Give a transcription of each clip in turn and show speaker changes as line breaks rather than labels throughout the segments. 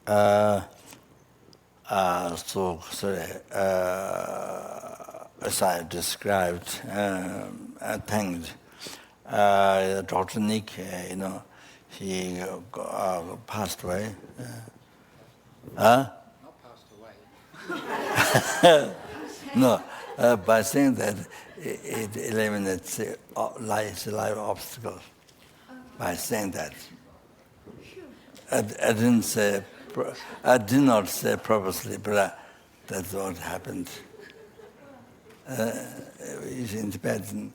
So sorry, as I described, I thanked Dr. Nick, he passed away.
Not passed away.
No, by saying that it eliminates life obstacles. By saying that, I did not say purposely, but that's what happened. In Tibetan,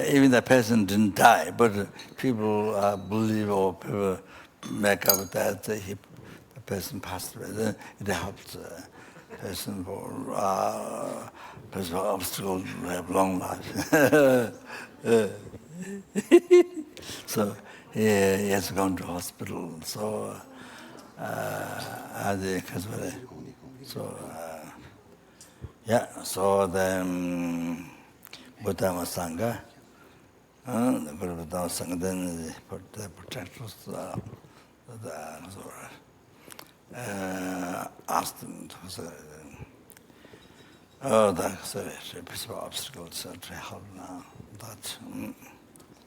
even the person didn't die, but people believe or people make up that the person passed away. Then it helps the person for obstacles to have long life. So he has gone to hospital. So so the Buddha Sangha, the Buddha Sangha, then the protectors asked them to say, that's a obstacle to help now. That.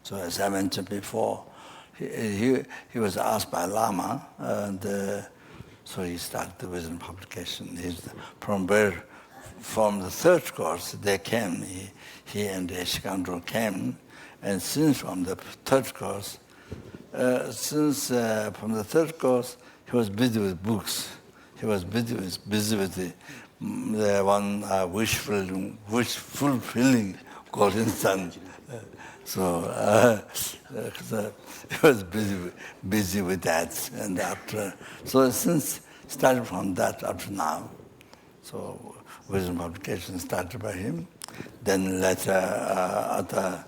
So as I mentioned before, he was asked by Lama, and so he started the wisdom publication. From the third course they came, he and Eshikandro came, and since from the third course, he was busy with books. He was busy with the one wish fulfilling golden sun. So he was busy with that, and so since started from that up to now, so wisdom publication started by him. Then later other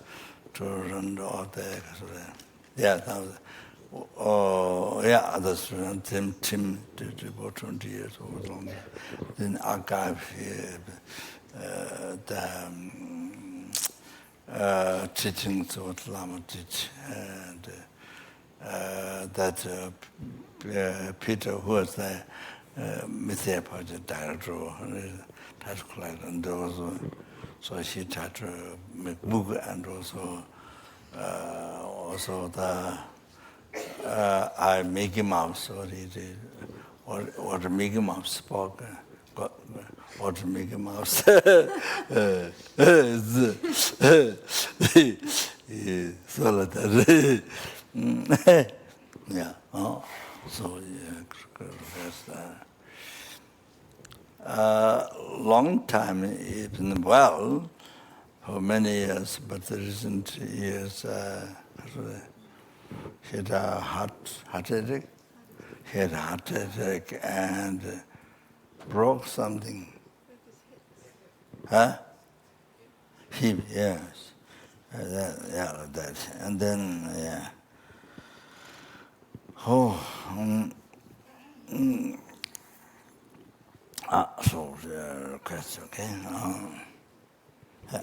children or other students, Tim did about 20 years or longer. Then archive the teachings what Lama teach, and that Peter, who was the Mithya project director, and also, so he tried to make book, and also the Mickey Mouse, or the Mickey Mouse spoke. What Mickey Mouse? Yeah. So long time, even well, for many years, but the recent years, he had a heart attack. He had a heart attack and broke something. Huh? Hip, yes. That. And then, yeah. So the request, okay? Yeah.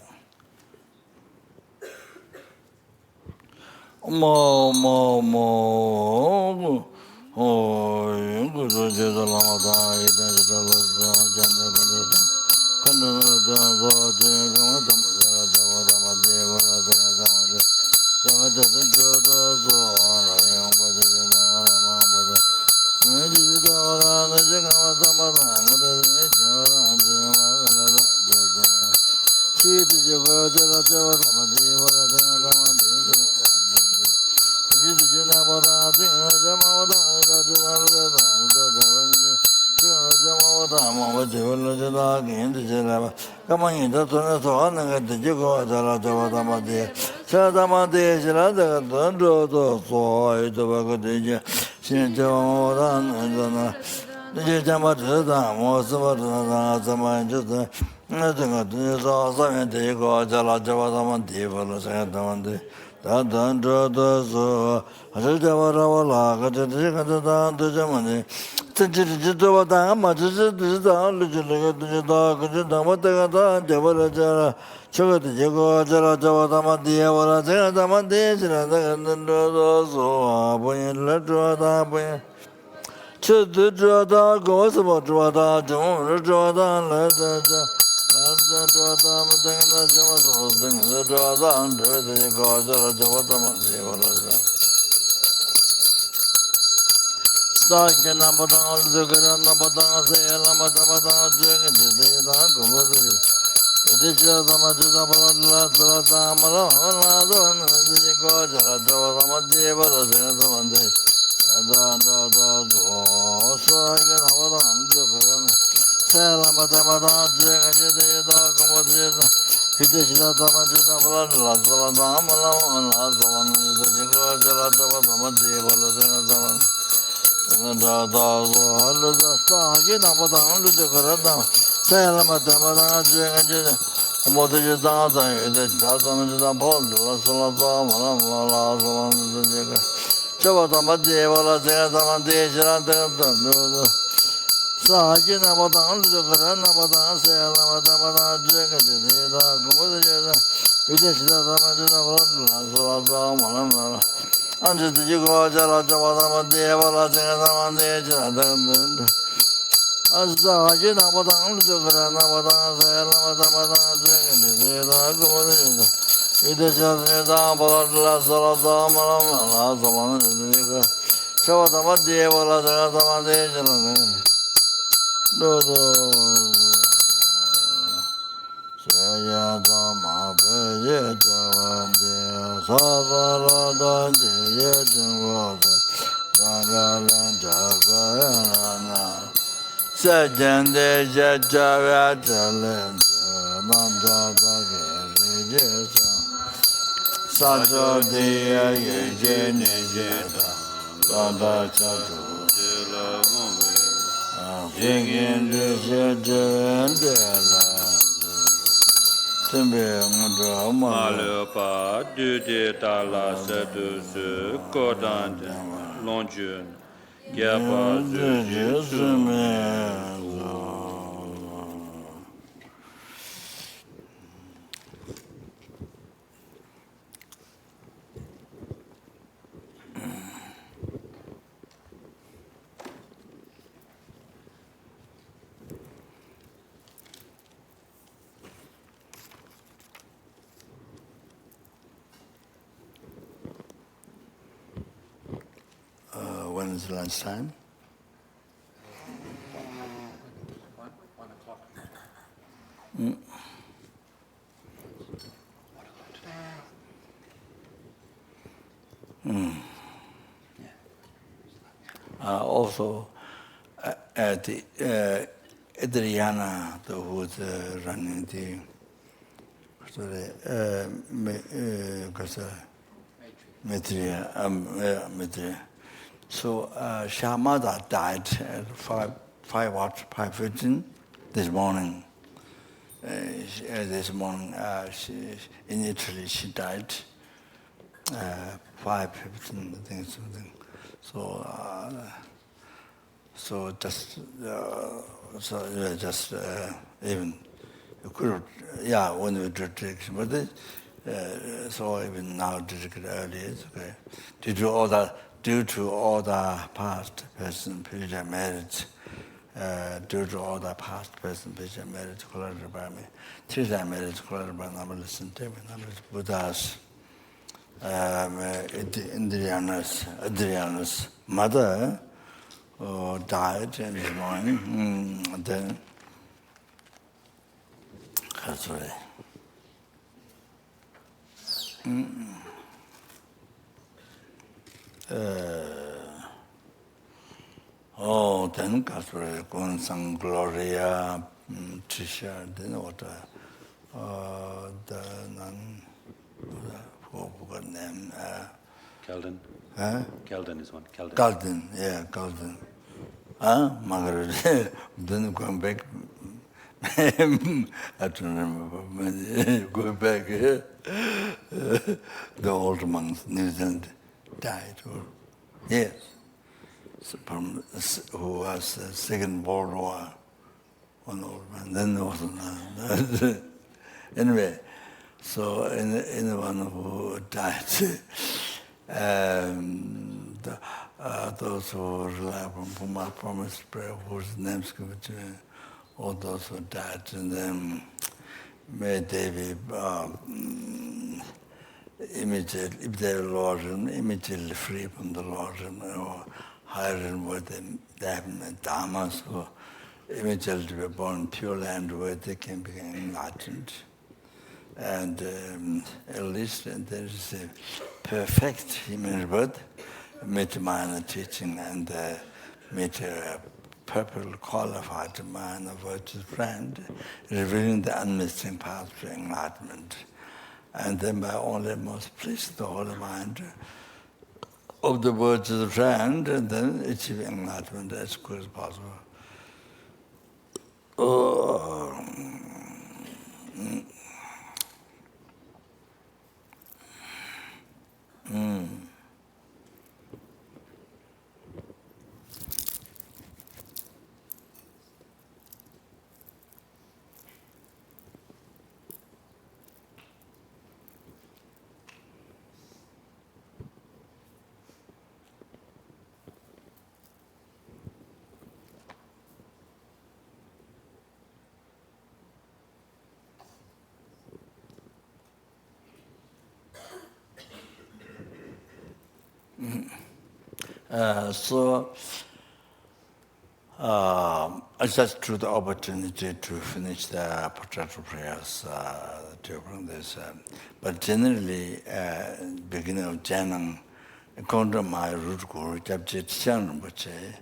the Drada goes about Drada, don't Drada, let the Drada, the Drada, under the Gaza, Javata, Stark and Abadan, the Grand Abadan, say Lama, the this is the Majida Balala, Mala, the Gaja, the Madeva, the Monday. Sajina Madan, the Karana Madan, Sela Madamada, Jagada, Gumada, Videshina Ramajana, Malamala, under the Yugoja, Javama, Deva, Jagaman, as the Hajina Madan, the Karana Madan, Sela Madamada, Jagada, Gumada, Videshina Madan, Malamala, Shavadama Deva, Jagaman, no, Sayadama Pejavande, Savarada, Jayajamvada, Jangalan Jagayana, Sajande Jajavatalan, Nandada Gajesa, Sajodiya Yajanijeta, Lada Chatu. Jingin de Jandela Timber Mudra
Malepa, Dude Tala Sedus, Kodan, Longjun, Gyapa,
when is lunchtime?
1 o'clock.
Also, at the Adriana, who's running the Maitreya. So Shamada died at 5:15 this morning. This morning, in Italy, she died. 5:15, I think something. So just even you could, when we did direction, but so even now did early, it's okay. Due to all the past person, future marriage, due to all the past person, future marriage, collateral by me, future marriage, collateral by number listen to me, number Buddha's, Adriana's mother died in the morning, and then that's right. Then Casper, Gonzang Gloria, Trisha, then what the nun, who got name?
Kelden.
Huh?
Kelden is one.
Kelden. Margaret, then going back. I don't remember going back here. The old monks, New Zealand, died. Yes. Who was Second World War, one old man. Then there was another. Anyway, so in the one who died, those who rely upon Puma promised prayer, whose names given to all those who died, and then may they be immediately, if they are Lord, immediately free from the Lord, or higher in where they have dharmas, who immediately be born in pure land where they can become enlightened. And at least there is a perfect human birth, meet minor teaching, and meet a purple qualified mind, a virtuous friend, revealing the unmissing path to enlightenment. And then by only most pleased the holy mind of the virtuous friend, and then achieve enlightenment as quick as possible. So I just took the opportunity to finish the protracted prayers during this. But generally, beginning of January, according to my root guru, Japjit Rinpoche,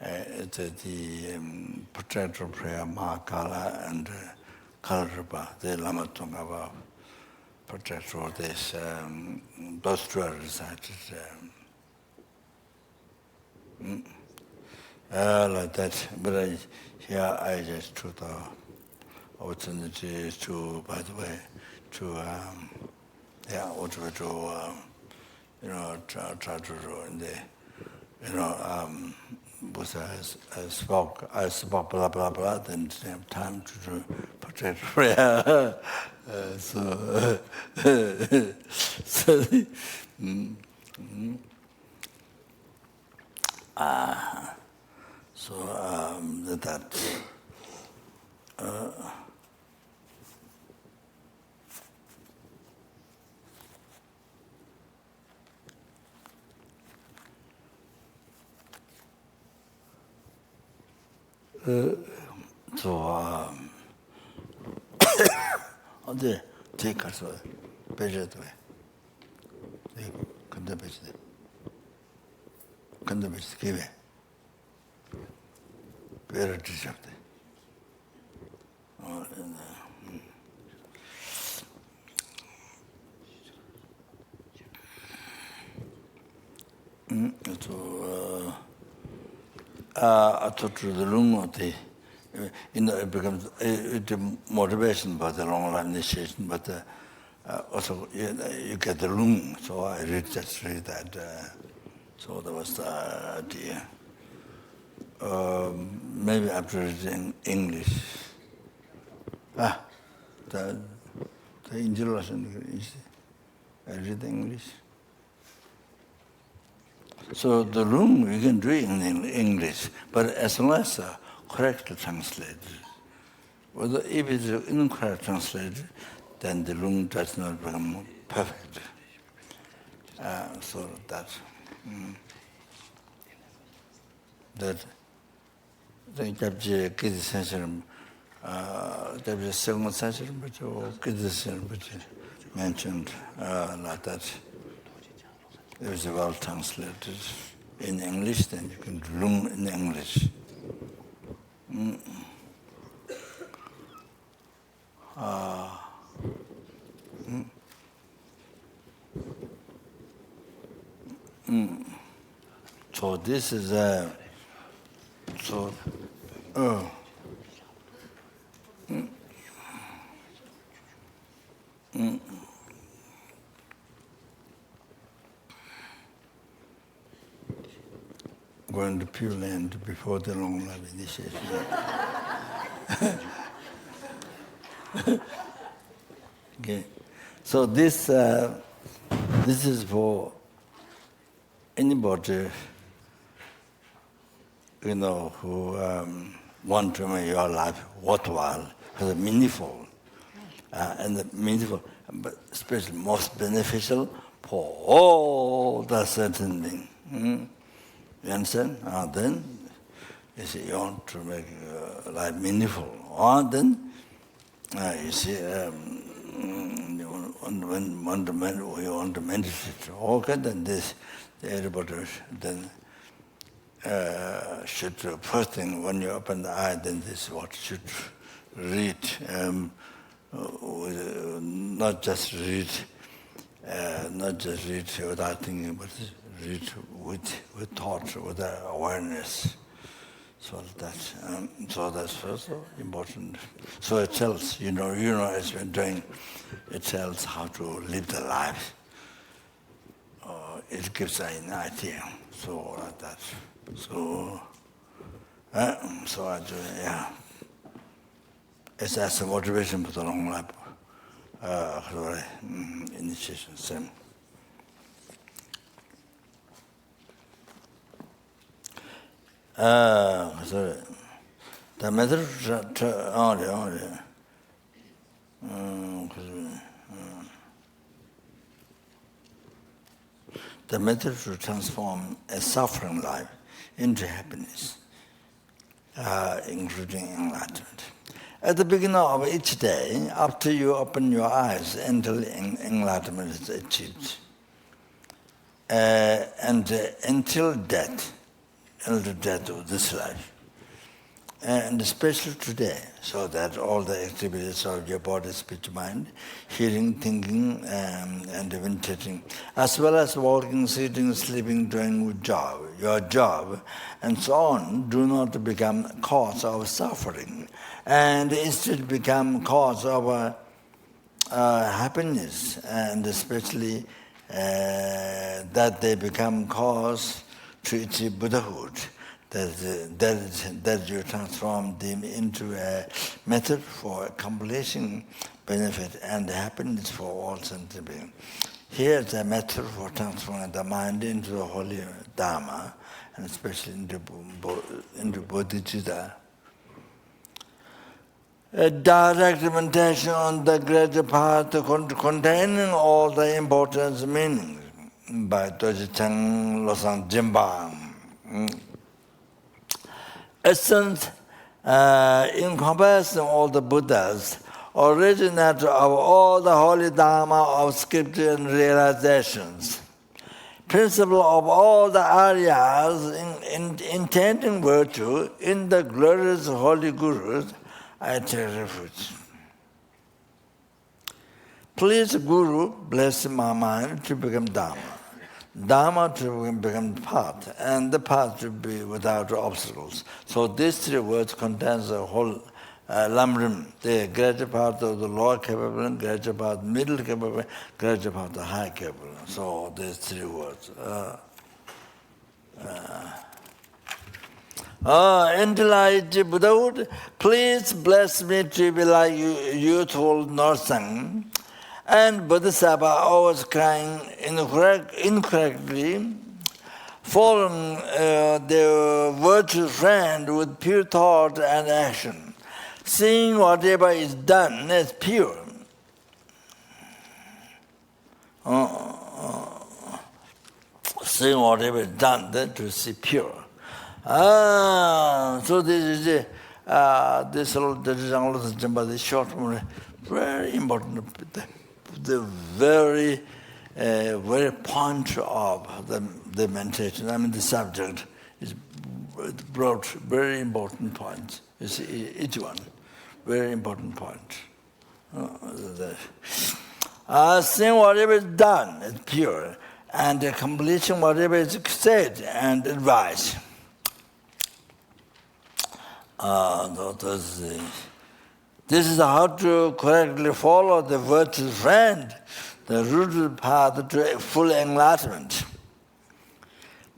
the protracted prayer, Mahakala and Kalarapa, the Lama Tongava protracted this, those two are recited. Like that, but here I just took the opportunity to, by the way, to, also to, try to do in the, because I spoke blah, blah, blah, then didn't have time to do protect prayer. So, that 어디 제 가서 배제도 해. 네, 근데 배제. 근데 배제 기회. 배를 드셨대. to the room of the, it becomes the motivation for the long life initiation, but also you get the room. So I read that. So that was the idea. Maybe after reading English. The angel lesson, I read English. So the room you can do it in English, but as long as correctly translated. If it is incorrectly translated, then the room does not become perfect. So that the Japji Kiddy Sensorum, Japji Second Sensorum, but Kiddy Sensorum mentioned like that. It was well translated in English, then you can room in English. So this is going to Pure Land before the long life initiation. Okay, so this is for anybody who want to make your life worthwhile, meaningful, and meaningful, but especially most beneficial for all the certain thing. You understand? Then you see, you want to make life meaningful. Then you see, you want to meditate. Okay, then this everybody then should first thing when you open the eye, then this is what should read. Not just read without thinking, but read with thought, with awareness. So that's first important. So it tells, as we're doing, it tells how to live the life. It gives an idea. So like that. So I do, yeah. It's as a motivation for the long life. Initiation, same. Sorry. The method the method to transform a suffering life into happiness, including enlightenment. At the beginning of each day, after you open your eyes until enlightenment is achieved, and until death of this life, and especially today, so that all the activities of your body, speech, mind, hearing, thinking, and meditating, as well as walking, sitting, sleeping, doing your job, and so on, do not become cause of suffering, and instead become cause of happiness, and especially that they become cause to achieve Buddhahood. That you transform them into a method for accomplishing benefit and happiness for all sentient beings. Here is a method for transforming the mind into the holy Dharma, and especially into bodhicitta. A direct meditation on the greater path containing all the important meanings by Doji Chang Losang Jimbang. Essence encompassing all the Buddhas, originator of all the holy Dharma of scripture and realizations, principle of all the Aryas intending virtue in the glorious holy Gurus, I take refuge. Please, Guru, bless my mind to become Dharma. Dharma to become path, and the path to be without obstacles. So these three words contains the whole lamrim, the greater part of the lower capable, greater part middle capable, greater part the high capable. So these three words. Enlightened Buddhahood, please bless me to be like youthful Norsang, and Bodhisattva always crying incorrectly, following the virtuous friend with pure thought and action, seeing whatever is done as pure. Seeing whatever is done, then to see pure. So this is this short, very important. The very point of the meditation, the subject is brought very important points. You see, each one, very important point. Seeing whatever is done is pure, and completing whatever is said and advised. This is how to correctly follow the virtuous friend, the rooted path to full enlightenment.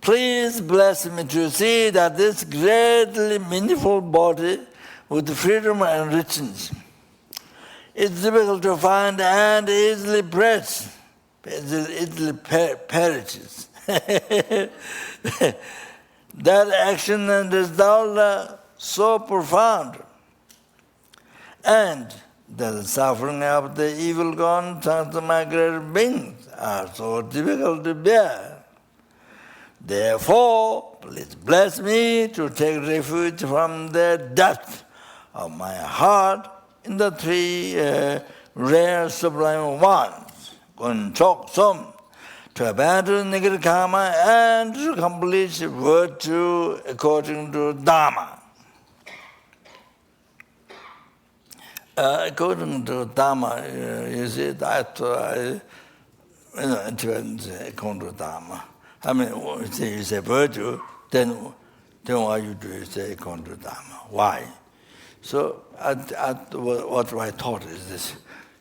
Please bless me to see that this greatly meaningful body with freedom and richness is difficult to find and easily perishes. that action and result are so profound, and the suffering of the evil gone transmigrated beings are so difficult to bear. Therefore, please bless me to take refuge from the depth of my heart in the three rare sublime ones, Gunchok Sum, to abandon negative karma and to accomplish virtue according to Dharma. According to Dharma, you see, that according to Dharma. I mean, you say virtue, then what you do is say according to Dharma. Why? So, what I thought is this: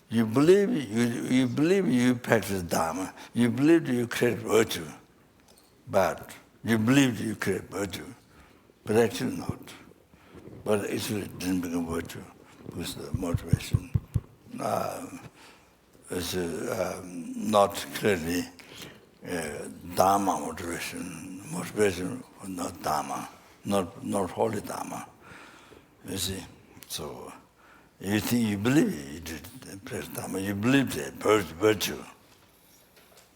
you believe you practice Dharma, you believe you create virtue, but you believe you create virtue, but actually not. But actually it didn't become virtue. With the motivation is not clearly Dharma motivation. Motivation was not Dharma, not holy Dharma. You see, so you think you believe you did practice Dharma, you believed it, virtue,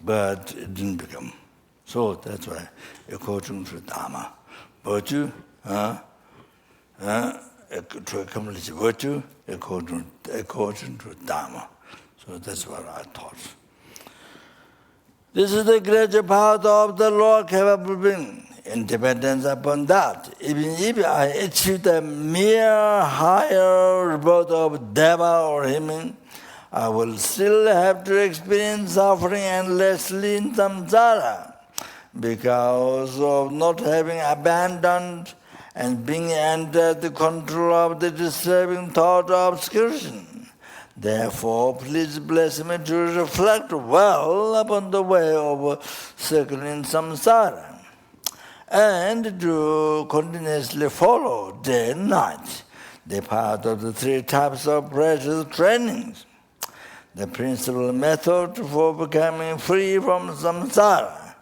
but it didn't become. So that's why according to Dharma, virtue. To accomplish virtue according to Dharma. So that's what I thought. This is the greater part of the Lord capable being. Independence upon that. Even if I achieve the mere higher birth of Deva or Human, I will still have to experience suffering endlessly in samsara because of not having abandoned and being under the control of the disturbing thought of obscuration. Therefore, please bless me to reflect well upon the way of circling samsara, and to continuously follow day and night the path of the three types of precious trainings, the principal method for becoming free from samsara.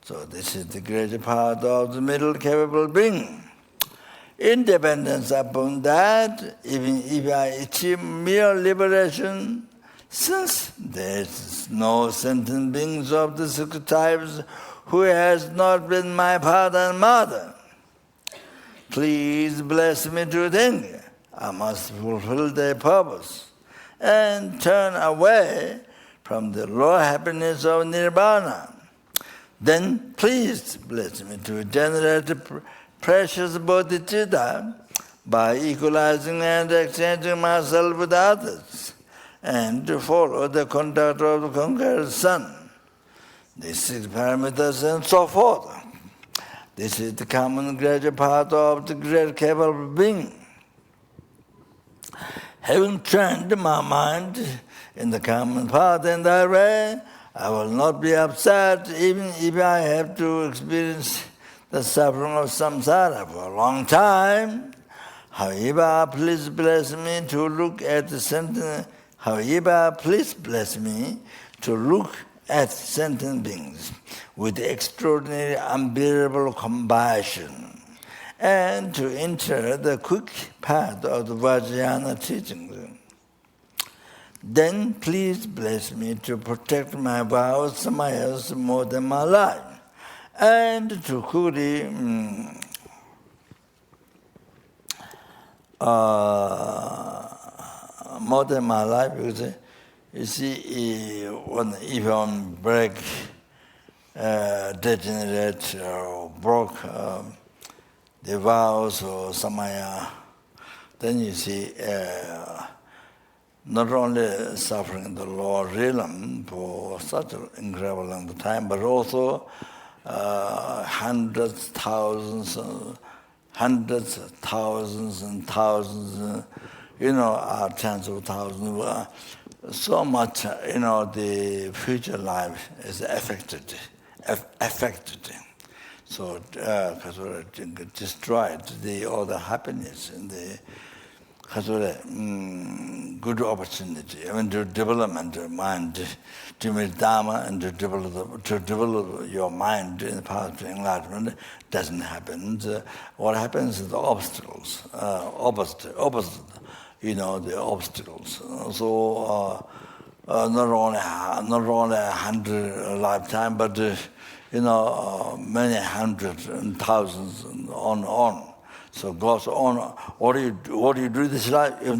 So this is the greater part of the middle capable being. Independence upon that, even if I achieve mere liberation, since there is no sentient beings of the six types who has not been my father and mother, please bless me to think I must fulfill their purpose and turn away from the low happiness of nirvana. Then please bless me to generate precious bodhicitta by equalizing and exchanging myself with others, and to follow the conduct of the conqueror's son, the six parameters and so forth. This is the common greater part of the great capable being. Having trained my mind in the common path in that way, I will not be upset even if I have to experience the suffering of samsara for a long time. However, please bless me to look at the sentient. However, please bless me to look at sentient beings with extraordinary, unbearable compassion, and to enter the quick path of the Vajrayana teachings. Then please bless me to protect my vows, samayas, more than my life, and to fully more than my life, because you see, if one break, degenerate, or broke the vows or samaya, then you see not only suffering the lower realm for such an incredible long time, but also hundreds, thousands and thousands, tens of thousands. So much, the future life is affected. So, because it destroyed all the happiness and good opportunity. I mean, to development of mind, to meet Dharma and to develop your mind in the path to enlightenment doesn't happen. What happens is the obstacles, opposite, the obstacles. So not only 100 lifetime, but many hundreds and thousands and on. So goes on. What do you do this life if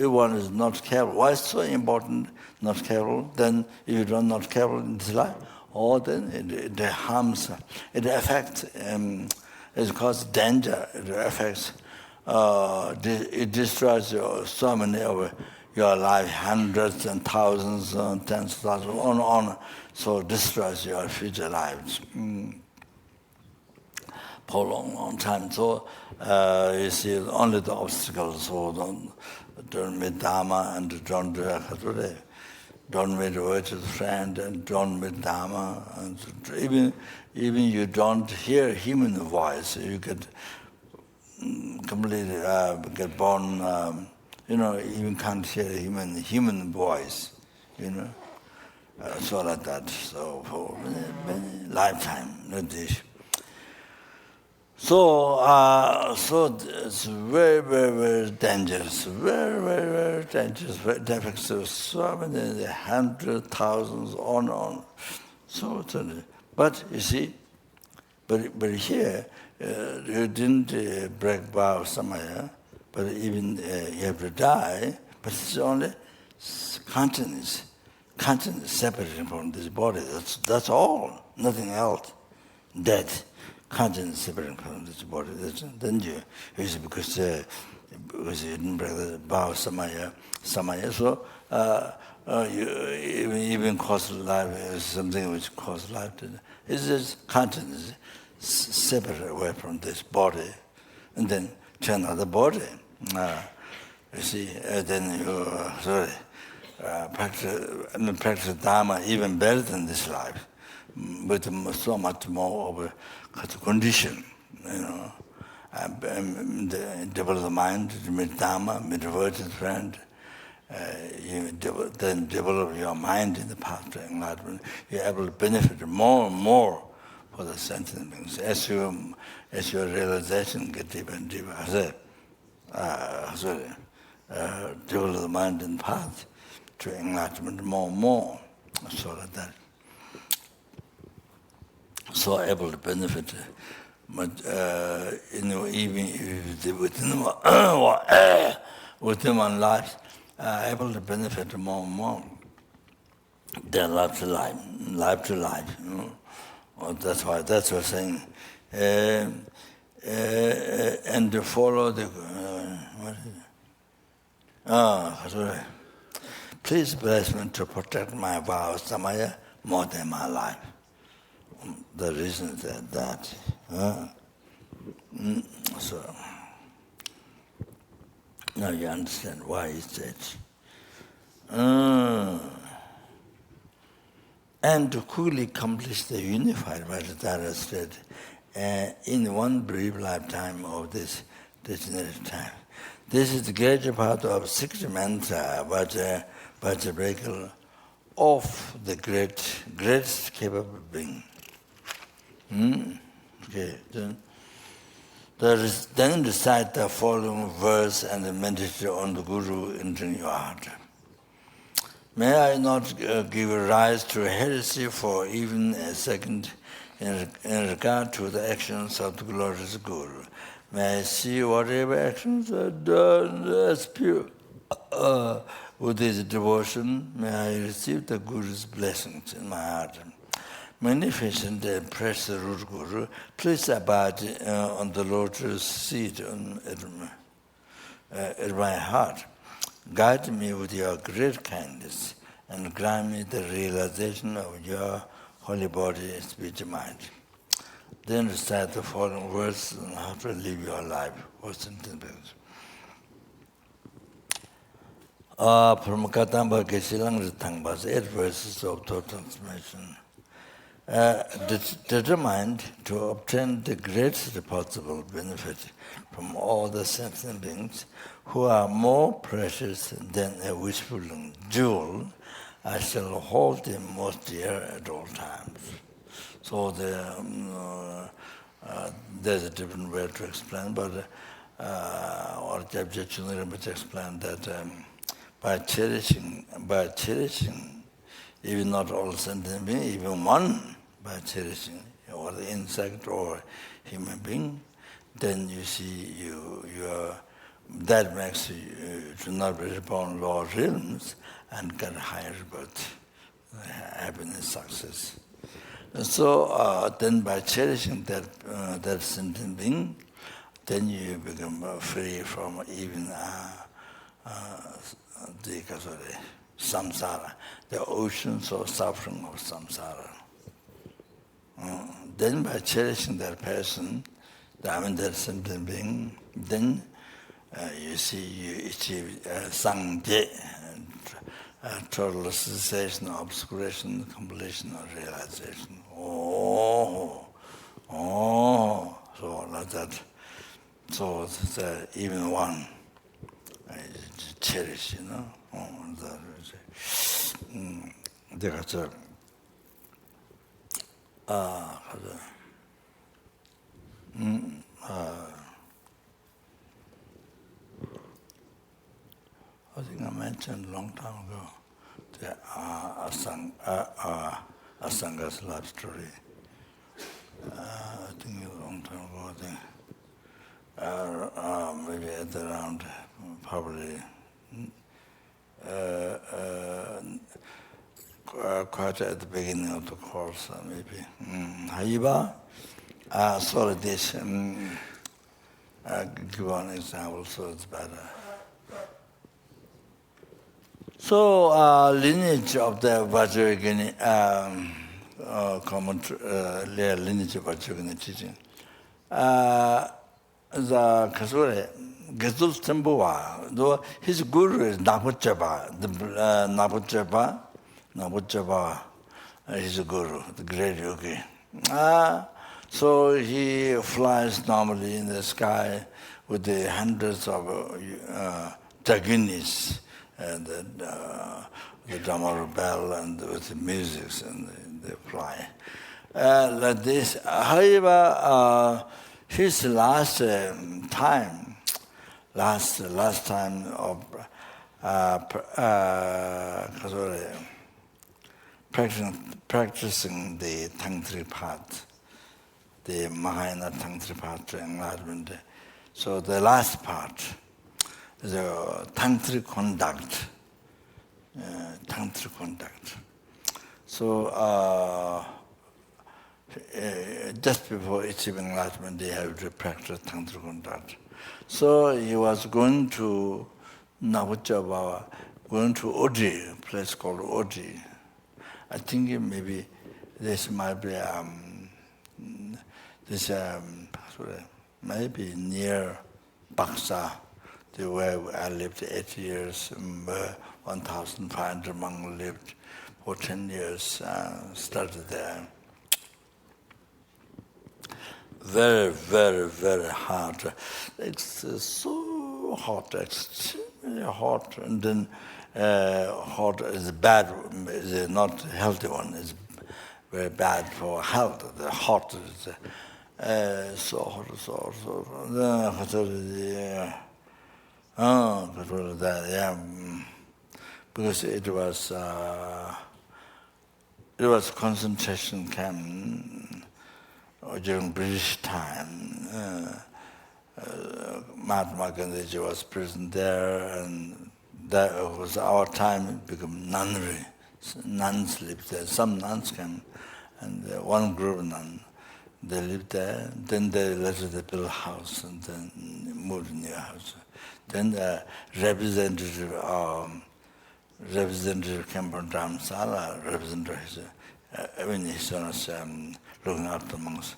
one is not careful? Why is it so important? Not careful. Then if you don't not careful in this life, then it harms. It affects. It causes danger. It affects. It destroys so many of your life, hundreds and thousands and tens of thousands, on. So destroys your future lives. For a long time. So you see only the obstacles. So don't meet Dharma and don't meet virtuous friend and don't meet Dharma. And even you don't hear human voice, you get completely get born. Even can't hear human voice. So like that. So for many lifetime, not this. So it's very, very, very dangerous. Very, very, very dangerous. Very difficult. So many hundreds, thousands, on. So, but you see, but here you didn't break vow samaya, but even you have to die. But it's only consciousness separating from this body. That's all. Nothing else. Death. Consciousness separating from this body. Then you because you didn't break the vow samaya. So you even cause life is something which causes life. It's just consciousness separate away from this body, and then to another body. You see, then you practice Dharma even better than this life, with so much more of a condition, develop the mind, meet Dharma, meet a virtuous friend, then develop your mind in the path to enlightenment. You're able to benefit more and more for the sentient beings. As your realization gets deeper and deeper, develop the mind in the path to enlightenment more and more. So like that. So able to benefit, but even within one life, able to benefit more and more. Their life to life. That's what we're saying. And to follow the. Sorry. Please bless me to protect my vows, Samaya, more than my life. The reason is that. So now you understand why he said. And to quickly accomplish the unified Vajradhara state in one brief lifetime of this degenerative time. This is the greater part of 60 mantra Vajrabhakal of the greatest capable being. Okay, then recite the following verse and meditate on the Guru in your heart. May I not give rise to heresy for even a second in regard to the actions of the glorious Guru. May I see whatever actions are done as pure. With this devotion, may I receive the Guru's blessings in my heart. Magnificent and precious root Guru, please abide on the lotus seat at my heart. Guide me with your great kindness and grant me the realization of your holy body, speech, and mind. Then recite the following words on how to live your life. What's in the from Katamba Geshilang Ritangba's 8 verses of total transformation. determined to obtain the greatest possible benefit from all the sentient beings who are more precious than a whispering jewel, I shall hold them most dear at all times. So there's a different way to explain, but or Rinpoche explained that by cherishing, even not all sentient beings, even one, by cherishing, or the insect or human being, then you see that makes you to not be reborn lower realms and get higher birth, happiness, success. And so then by cherishing that sentient being, then you become free from even the samsara, the oceans of suffering of samsara. Then by cherishing that person, that sentient being, then you see you achieve sangye, total cessation, obscuration, completion, or realization. So like that. So it's, even one cherish, that's I think I mentioned a long time ago the Asanga's life story. I think a long time ago, maybe at around probably quite at the beginning of the course, maybe. Haiba, sorry, this. Give one example so it's better. So, lineage of the Vajrayana, lineage of Vajrayana teaching. The Kasure, Gezul Tembuwa, though his guru is Napuchaba, Napuchaba, his guru, the great yogi. So he flies normally in the sky with the hundreds of jaginis, and the drummer bell and with the music, and they fly. Like this. However, his last time of practicing the Tangtri path, the Mahayana Tangtri path to enlightenment. So the last part, the Tangtri conduct. So just before achieving enlightenment, they have to practice Tangtri conduct. So he was going to Navuchabhava, going to Odi, a place called Odi. I think maybe this might be maybe near Baksa, where I lived 8 years, 1,500 monks lived for 10 years, started there. Very, very, very hot. It's so hot, extremely hot, and then hot is bad, is not a healthy one, it's very bad for health. The hot is so hot. Because it was concentration camp during British time. Mahatma Gandhi was present there, and that was our time. It became nunnery. Nuns lived there. Some nuns came, and one group of nuns, they lived there. Then they later they built a house and then moved to new house. Then the representative came from Dharamsala, representative, even his son was looking after the monks.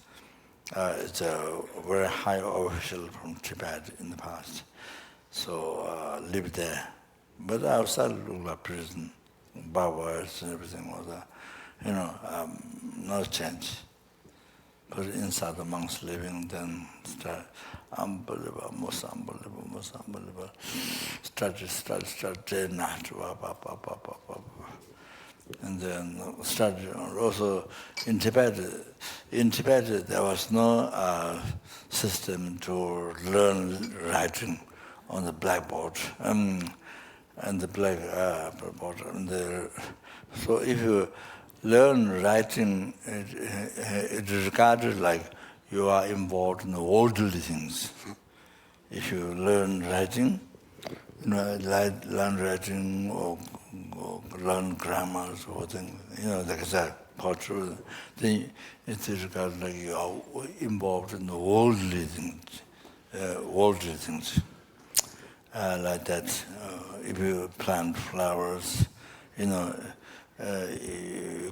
It's a very high official from Tibet in the past. So lived there. But outside Lula prison, barbers and everything was there. no change. But inside the monks living, then start unbelievable, most unbelievable. Start day, night, and then started also in Tibet. In Tibet, there was no system to learn writing on the blackboard and the blackboard. So if you learn writing, it is regarded like you are involved in worldly things. If you learn writing, learn writing or learn grammars or things, like I said, culture, then it is regarded like you are involved in the worldly things, like that. If you plant flowers, you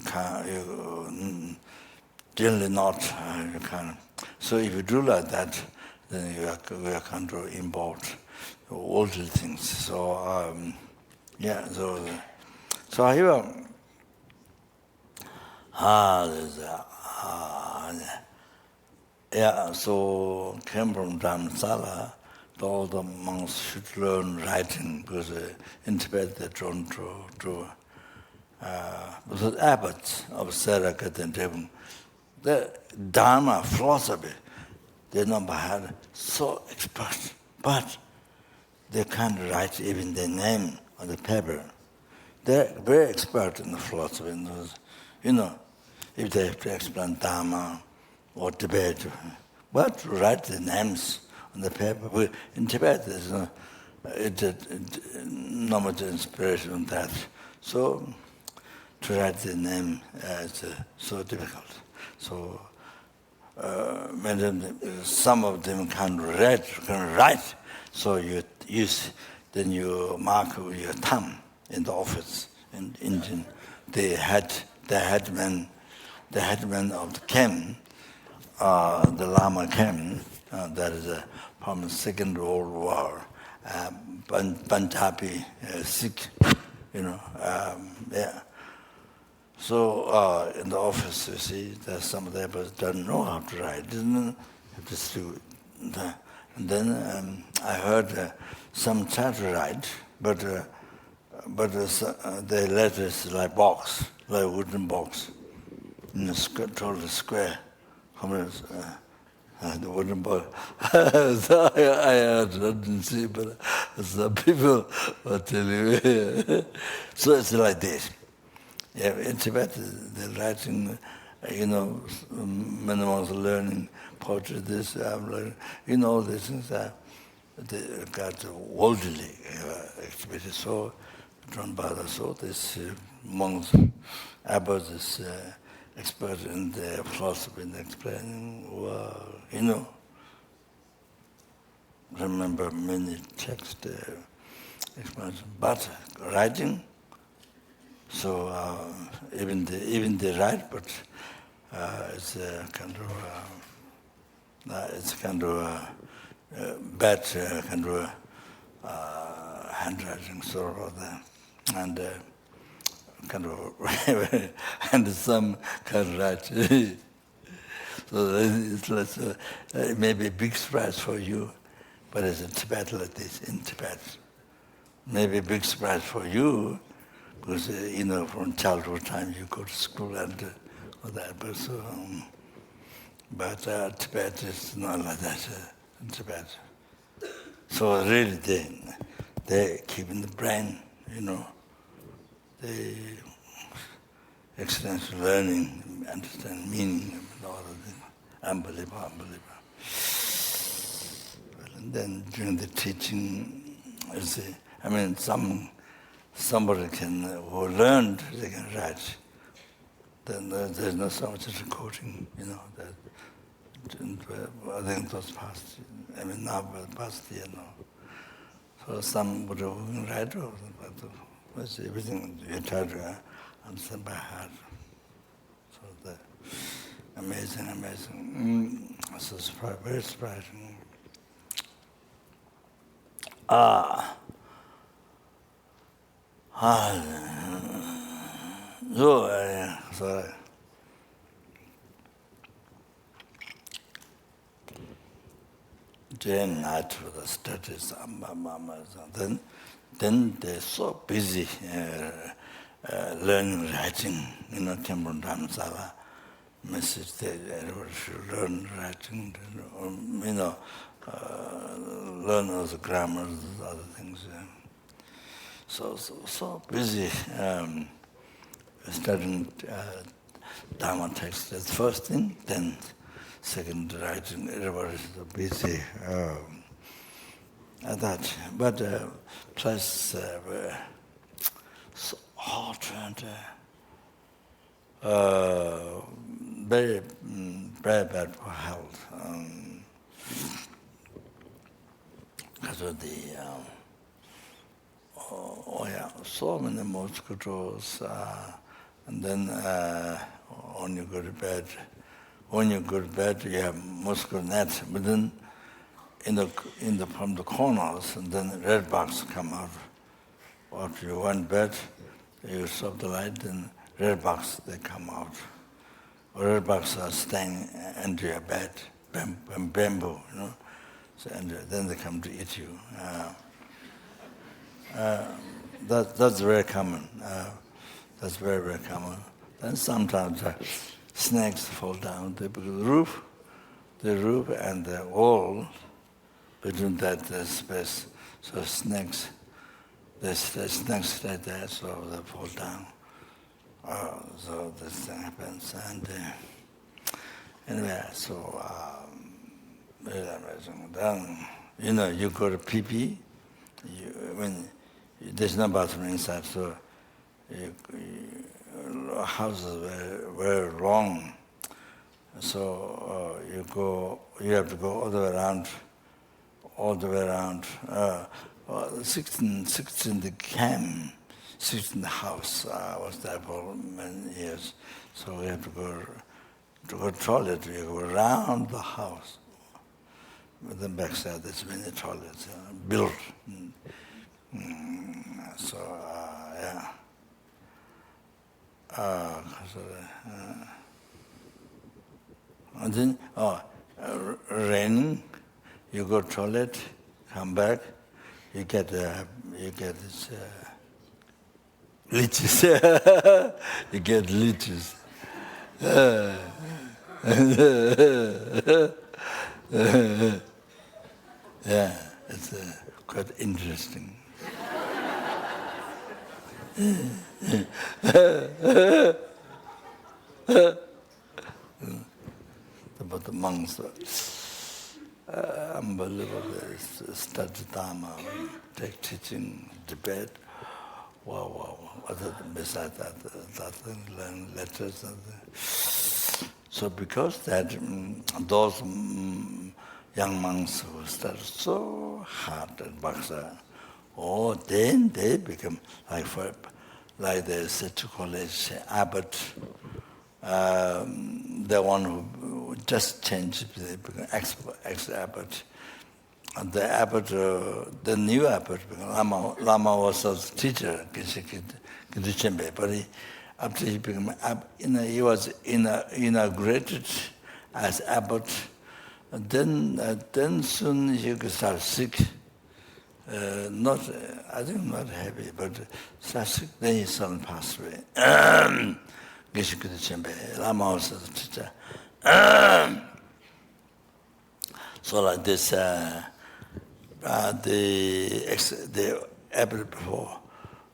can't, generally not, you can. So if you do like that, then you are kind of involved in worldly things. So, so here, so came from Dharamsala, all the monks should learn writing because in Tibet they don't do. The abbots of Sarakat and Devon, the Dharma philosophy, they never had so expert, but they can't write even their name on the paper. They're very expert in the philosophy. If they have to explain Dharma or debate, but to write the names on the paper. In Tibet, there's not much inspiration on that. So to write the name is so difficult. So some of them can write. So you use, then you mark with your thumb in the office in Indian. The headman of the camp, the Lama camp, that is from the Second World War, Punjabi Sikh, yeah. So in the office, you see, there's some of them don't know how to write, didn't have to do. And then I heard some try to write, but the letters like box, like wooden box, in a totally square. The wooden box. So I didn't see, but some people were telling me. So it's like this. Yeah, in Tibet, they're writing, many ones learning poetry, this, I'm learning, all these things, they got worldly activity, so don't bother. So this monks, abbots is expert in the philosophy and explaining, remember many texts, explanations, but writing, so even they write, but it's kind of bad kind of handwriting sort of that, and kind of and some can write. So it's like, it may be a big surprise for you, but it's in Tibet like this, in Tibet. Maybe a big surprise for you, because, from childhood time you go to school and all that, but Tibet is not like that in Tibet. So really they keep in the brain, they excellent learning, understand meaning and all of them. Unbelievable. And then during the teaching, somebody who learned, they can write. Then there's not so much recording, that I think it was past, now past year now. So some would have write, but everything you try to understand by heart. So amazing. So very surprising. So day and night for the studies, then they're so busy learning writing, Temple Dhammasala message, everybody should learn writing, learn all the grammars, other things. So busy studying Dharma text. That's the first thing. Then second, writing. Everybody's so busy at that. But plus we're so hot and very bad for health. Because of the so many mosquitoes, and then when you go to bed, you have mosquito net, but then from the corners, and then red bugs come out. After you went to bed, you stop the light, then red bugs they come out. Red bugs are staying into your bed, bamboo, So, and then they come to eat you. That's very common. That's very, very common. Then sometimes snakes fall down because the roof and the wall between that space. So snakes, the snakes stay there, so they fall down. So this thing happens, and anyway, so very amazing. Then you go to pee. When there's no bathroom inside, so houses were very long. So you have to go all the way around. 16th camp, 16th house was there for many years. So we have to go toilet. We go around the house. With the backside, there's many toilets built. So yeah. And then raining, you go toilet, come back, you get this leeches. You get leeches. Yeah, it's quite interesting. But the monks unbelievable. They study Dharma, take teaching, debate. Wow. Besides that thing, learn letters. So because that, those young monks who studied so hard at Bhaksha, then they become like they said to college abbot. The one who just changed, they become ex-abbot. And the abbot, the new abbot, Lama was his teacher, but after he became he was inaugurated as abbot. Then soon he could start sick. I think not heavy, but start sick. Then his son passed away. Lama was his teacher. So like this, the abbot before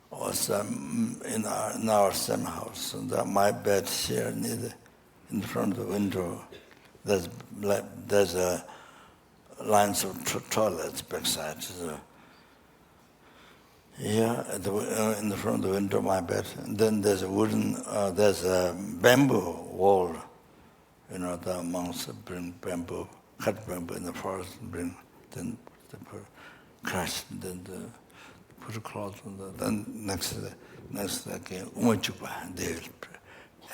was in our same house. And my bed here in front of the window, there's a lines of toilets backside. So here, in the front of the window, my bed. And then there's there's a bamboo wall. The monks bring bamboo, cut bamboo in the forest, and then they crush, then they put a cloth on that. Then next again, Umachupa, the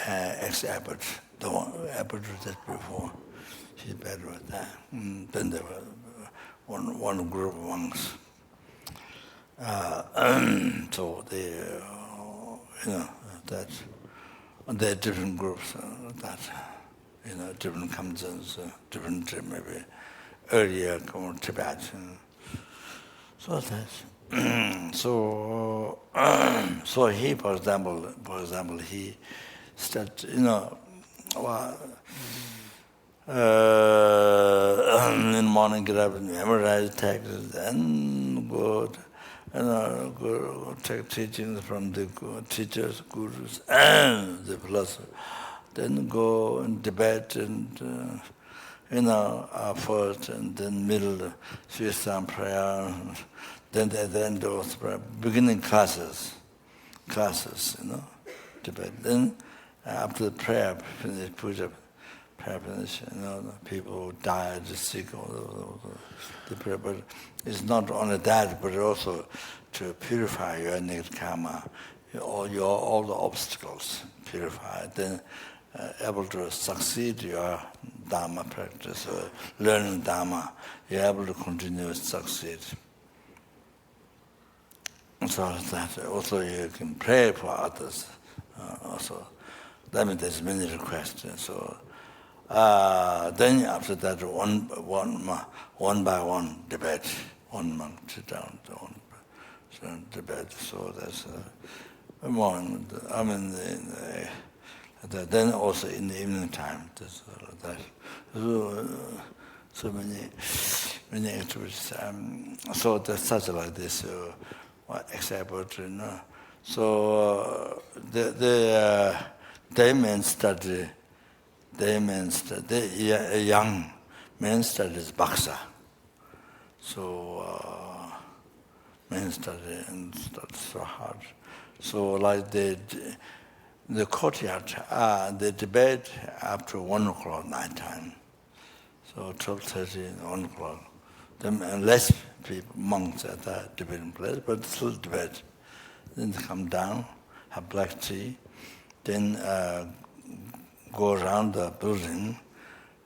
ex-abbot, the abbot was just before. She's bad with that. Then there were one group of monks. So they, that there are different groups that, different comes different maybe earlier come Tibet. So that, so he, for example, he started, in the morning get up and memorize texts, then go, go take teachings from the teachers, gurus, and the philosophers. Then go and debate and, first and then middle, Sri prayer, then at the end of the prayer, beginning classes, debate. Then after the prayer, finish puja, prayer finish, the people who died, sick, all the prayer. But it's not only that, but also to purify your negative karma, all the obstacles, purify. Then able to succeed your Dharma practice, learning Dharma, you're able to continue to succeed. So that also you can pray for others. Also, that means there's many requests. So then after that, one by one debate. One monk sit down, debate. So that's morning. Then also in the evening time, that. So many activities. So that's such like this example. So the men study. The young men studies Baksa. So men study and study so hard. So like the courtyard, they debate up to 1 o'clock night time. So 12:30, 1 o'clock. Then less people, monks at that debating place, but still debate. Then they come down, have black tea, then go around the building,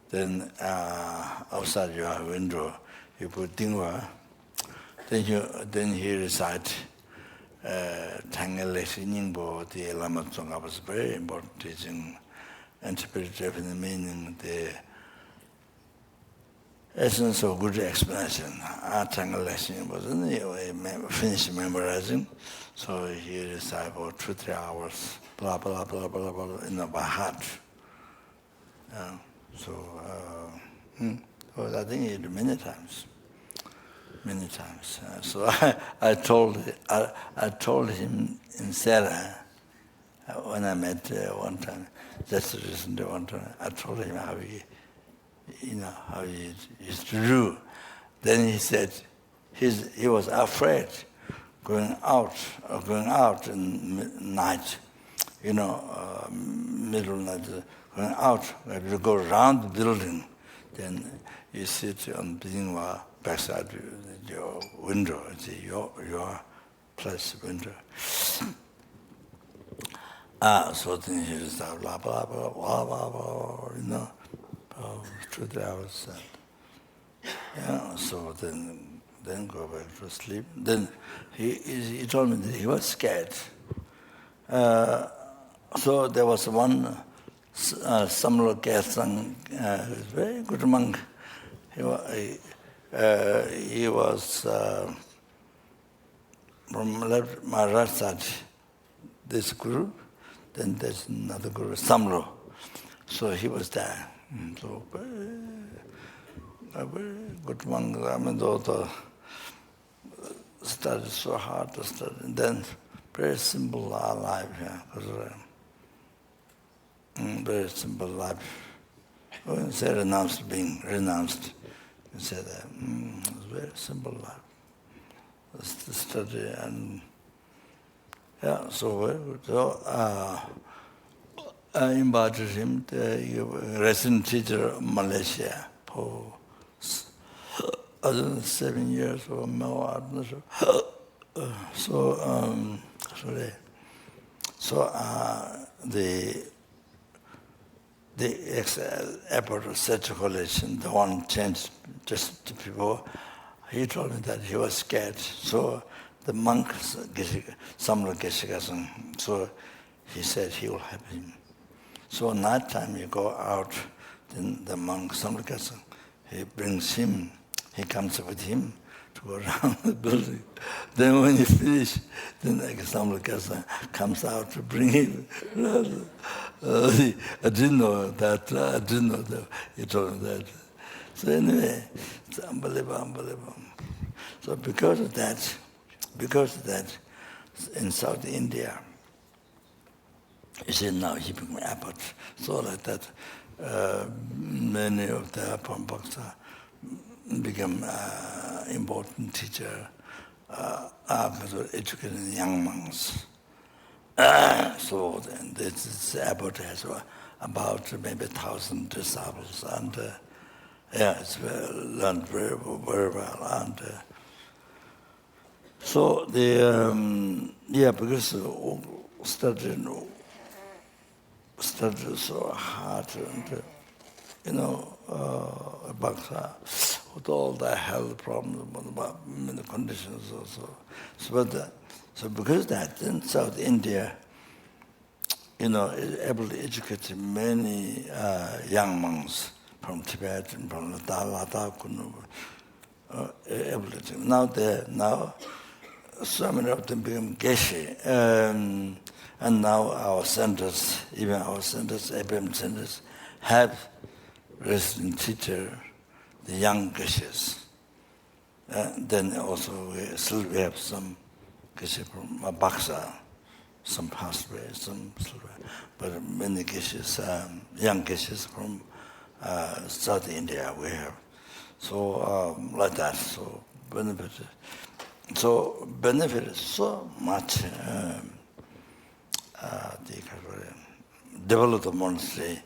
then outside your window, you put dingwa, then you recite Tangalesi Ningbo, the Lama Tsonga was very important teaching, interpretive in the meaning, the essence of good explanation. Tangalesi was finished memorizing, so he recited for 2-3 hours, blah, blah, blah, blah, blah, by heart. So I think he did many times. So I told him in Sarah when I met one time, just recently one time, I told him how he used to do. Then he said he was afraid going out in night, middle night, going out, you go around the building, then you sit on the backside your window, your place window. So then he was blah, blah, blah, blah, blah, blah, 2 hours. So then go back to sleep. Then he told me that he was scared. So there was one Samlo Kesang, very good monk. He was from my right side, this group, then there's another group, Samlo. So he was there. So a very good monk. I mean, the studied so hard to study. And then very simple life, very simple life. When you say being renounced, you say that it's very simple life. To study and so I invited him to resident teacher of Malaysia for 7 years or more. I'm not sure. The airport of circulation, the one changed just to people. He told me that he was scared. So the monk, Samlo Geshe-Gesang, so he said he will help him. So night time you go out, then the monk Samrakasa, he brings him, he comes with him to go around the building. Then when he finish, then the Samrakasa comes out to bring him. I didn't know that, he told me that. So anyway, it's unbelievable. So because of that, in South India, he said now he became abbot. So like that, many of the Pampaksa become important teacher, educating young monks. So then this abbot has about maybe 1,000 disciples, and it's learned very well. And so because studied so hard, and about with all the health problems, the conditions also. So because that in South India, is able to educate many young monks from Tibet and from Ladakh, able to. Now so many of them become geshe, and now our centers, even our centers, FPMT centers, have resident teacher, the young geshes. Then also we have some geshe from Baksa, some passed away, some still away, but many geshes, young geshes from South India we have. So like that, so benefited so much the developed the monastery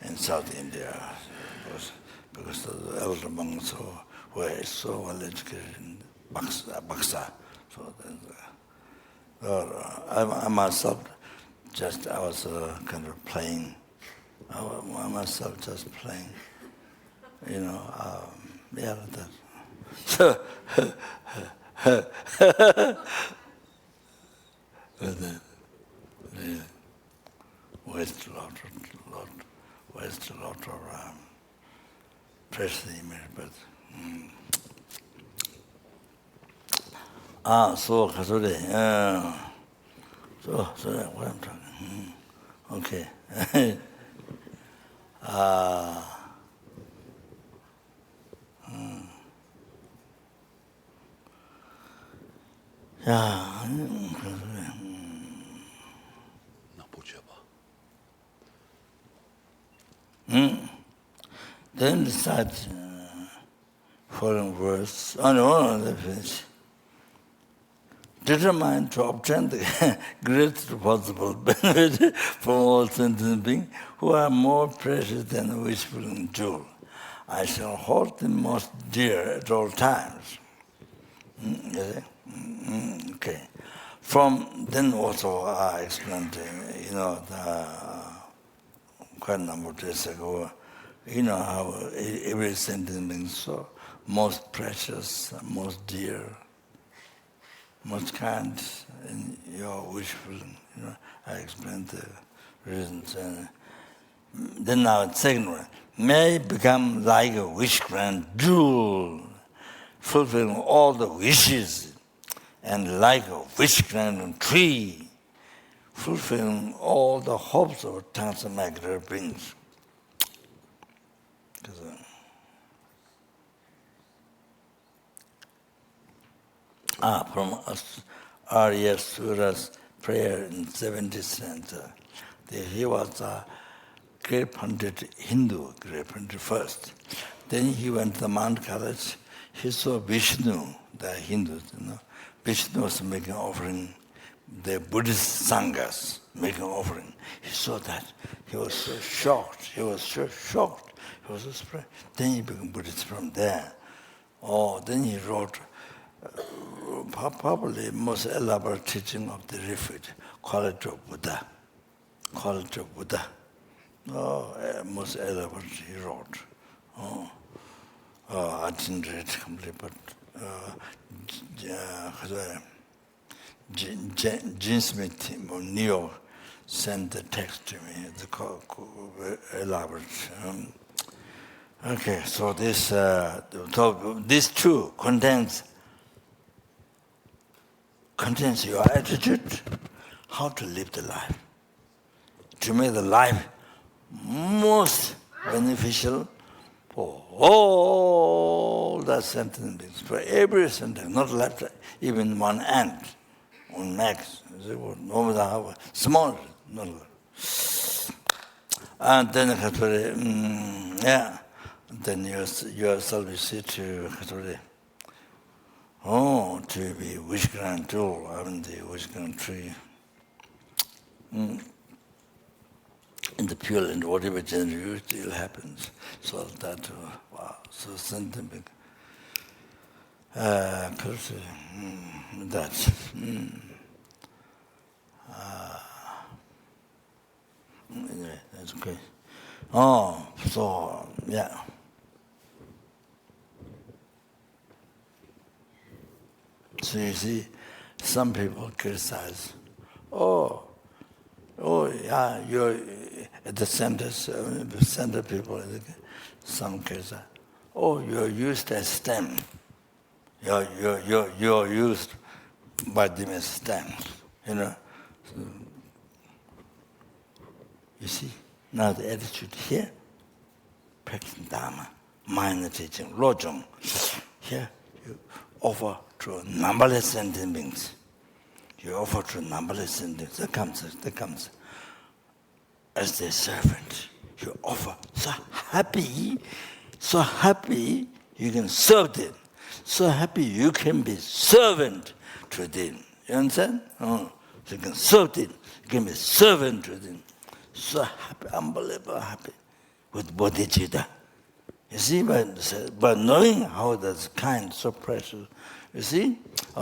in South India because the elder monks who were so well educated in Baksa. So I myself I was kind of playing. I myself just playing, like that. So, waste a lot of precious image, but. So what I'm talking. Okay. Yeah. Then start following words. No, they finish. Determined to obtain the greatest possible benefit from all sentient beings who are more precious than a whispering jewel. I shall hold them most dear at all times. Okay. From then also I explained, quite a number of days ago, how every sentient being is so most precious, most dear, most kind in your wishful. I explained the reasons. And then now the second one, may become like a wish-grant jewel, fulfilling all the wishes, and like a wish-granting tree, fulfilling all the hopes of transformative beings. From Arya Sura's prayer in 70th century, he was a great Pandit, Hindu, great Pandit first. Then he went to the Mount College. He saw Vishnu, the Hindus, Vishnu was making offering, the Buddhist Sanghas making offering. He saw that. He was so shocked. He was so surprised. Then he became Buddhist from there. Then he wrote probably most elaborate teaching of the refuge, Quality of Buddha. Most elaborate he wrote. I didn't read it completely, but Gene Smith from New York send the text to me, elaborate. Okay, so this too contains your attitude, how to live the life. To make the life most beneficial for all the sentient beings, for every sentient, not left even one ant, one max, no matter how small, not. And then then yourself you see to to be Wishkran tool, the Wishkran tree. In the pure and whatever gender still happens. So that, wow, so scientific. That's. Anyway, that's okay. Oh, so, yeah. So you see, some people criticize, oh yeah, you're at the center people, some criticize, you're used as stem. You're used by them as stems, So, you see, now the attitude here, practicing Dharma, minor teaching, Lojong, here you offer to numberless sentient beings. You offer to numberless sentient beings. That comes as their servant. You offer so happy you can serve them. So happy you can be servant to them. You understand? So you can serve them. You can be servant to them. So happy, unbelievable happy with bodhicitta. You see, by knowing how that's kind, so precious. You see,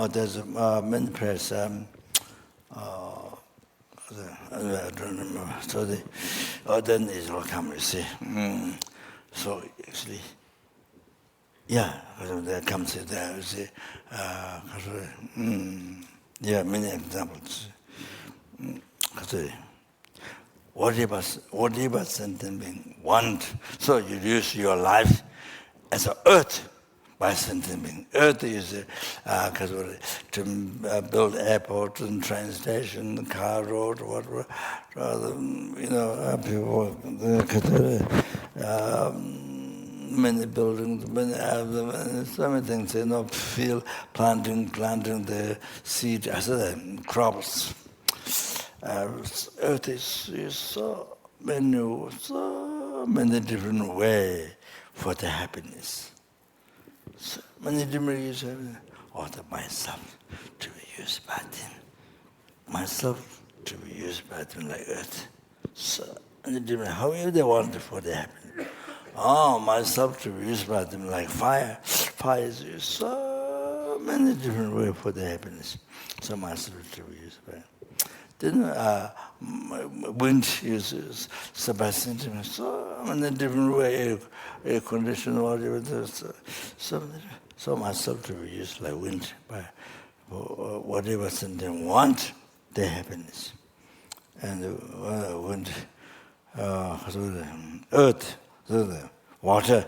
there's many prayers. I don't remember. So then it will come. You see. So actually, yeah, there comes there. You see, many examples. Whatever sentient being want, so you use your life as an earth by sentient being. Earth is to build airports and train station, car road, whatever. People, many buildings, so many things. Field planting the seed, crops. Earth is so many different ways for the happiness. So many different ways. Myself to be used by them. Myself to be used by them like earth. So many different, however they want it for the happiness. Myself to be used by them like fire. Fire is used so many different ways for the happiness. So myself to be used by them. Then wind uses Sebastian, so many different ways, air conditioner, whatever. So myself to be used like wind by whatever sentient want their happiness. And wind, earth, water,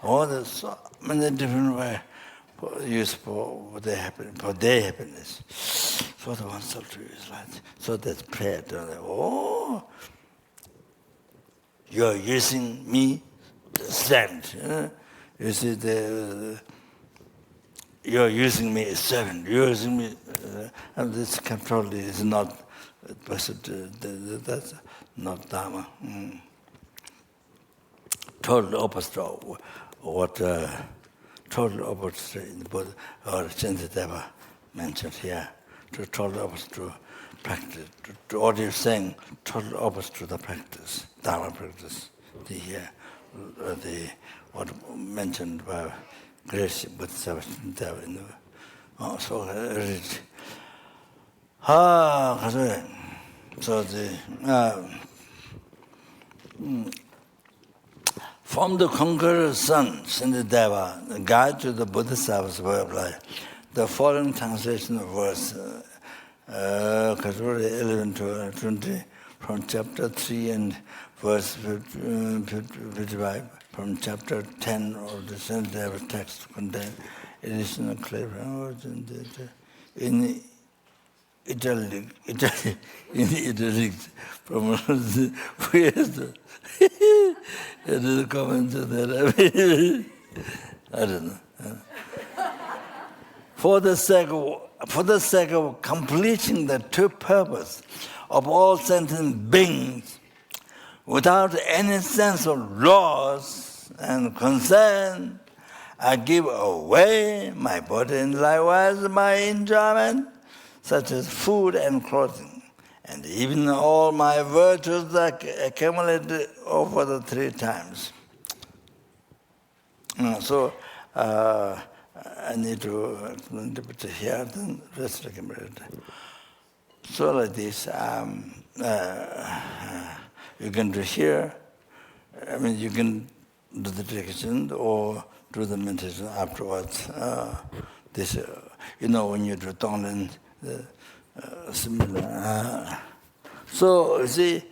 all the so many different ways used for their happiness. For the oneself to use like that. So that's prayer. You're using me to stand. You see, you're using me as servant. You're using me, and this control is not. That's not Dharma. Total opposite of what. Total opposite in the Buddha or Chintadeva mentioned here. Total opposite to practice. To what you're saying, total opposite to the practice, Dharma practice. What mentioned by Grace Buddha in the so read. So from the conqueror's son, Shantideva, the guide to the Bodhisattva's way of life, the following translation of verse 11 to 20 from chapter 3 and verse 55, from chapter 10 of the Transformative text contain additional clarification in italic, from where's the it is a comment that I don't know. For the sake of completing the true purpose of all sentient beings, without any sense of loss and concern, I give away my body and likewise my enjoyment, such as food and clothing, and even all my virtues that accumulated over the 3 times. So I need to explain a bit here, then rest recommended. So like this, you can do here, I mean you can do the direction or do the meditation afterwards. This, when you do Tonglen, similar. So you see,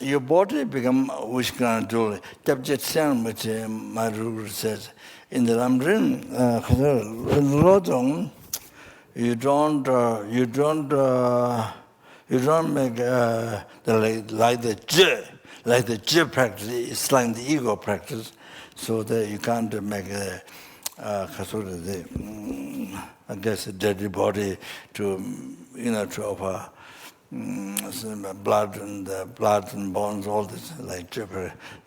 your body become Wishkana Jewel. Tabjet Siang, which my guru says, in the Lamdrin, you don't make like the J practice. It's like the ego practice, so that you can't make I guess a dirty body to offer blood and bones, all this like J.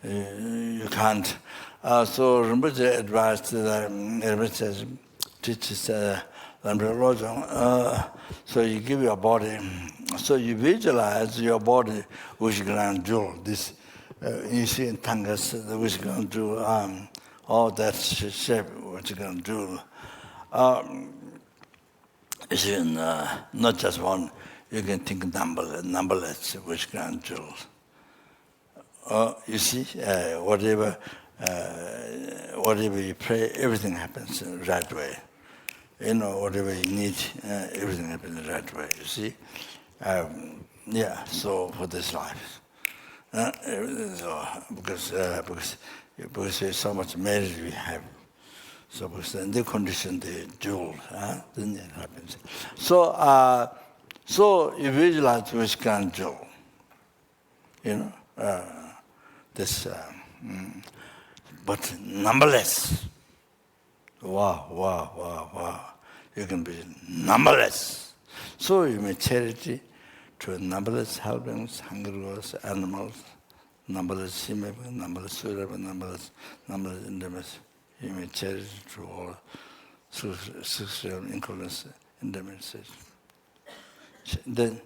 You can't. So Rinpoche advised Rinpoche teaches so you give your body, so you visualize your body which grand jewel. This you see in Tangas, the which grand jewel, all that shape which grand jewel. You see, not just one. You can think numberless which grand jewels. You see, whatever you pray, everything happens in the right way. Whatever you need, everything happens in the right way, you see. So for this life. Because there's so much merit we have. So because in the condition, the jewel, then it happens. So you visualize which kind of jewel, but numberless. Wow. You can be numberless. So you make charity to numberless helpings, hungry animals, numberless human, numberless survivors, numberless intimates. You make charity to all social includes intimates. Then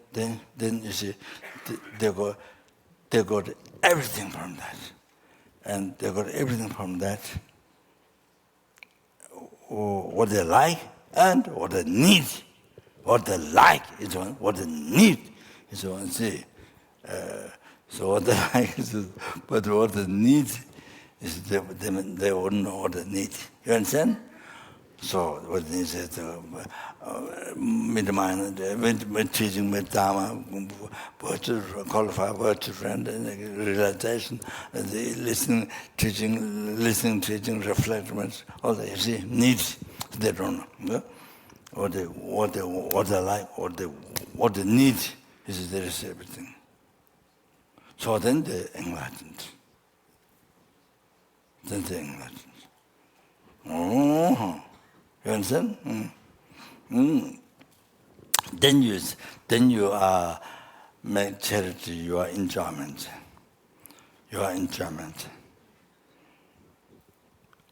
you see they got everything from that, and they got everything from that. What they like and what they need. What they like is one. What they need is one. See, so what they like is, but what they need is they wouldn't know what they need. You understand? So what they need is mid-mind, with teaching, with Lama, virtue, qualified virtue friend, and realization, listening, teaching, reflections, all that. You see, needs they don't know. What they like, what they need is there is everything. So then they're enlightened. Oh, you understand? Then you make charity your enjoyment.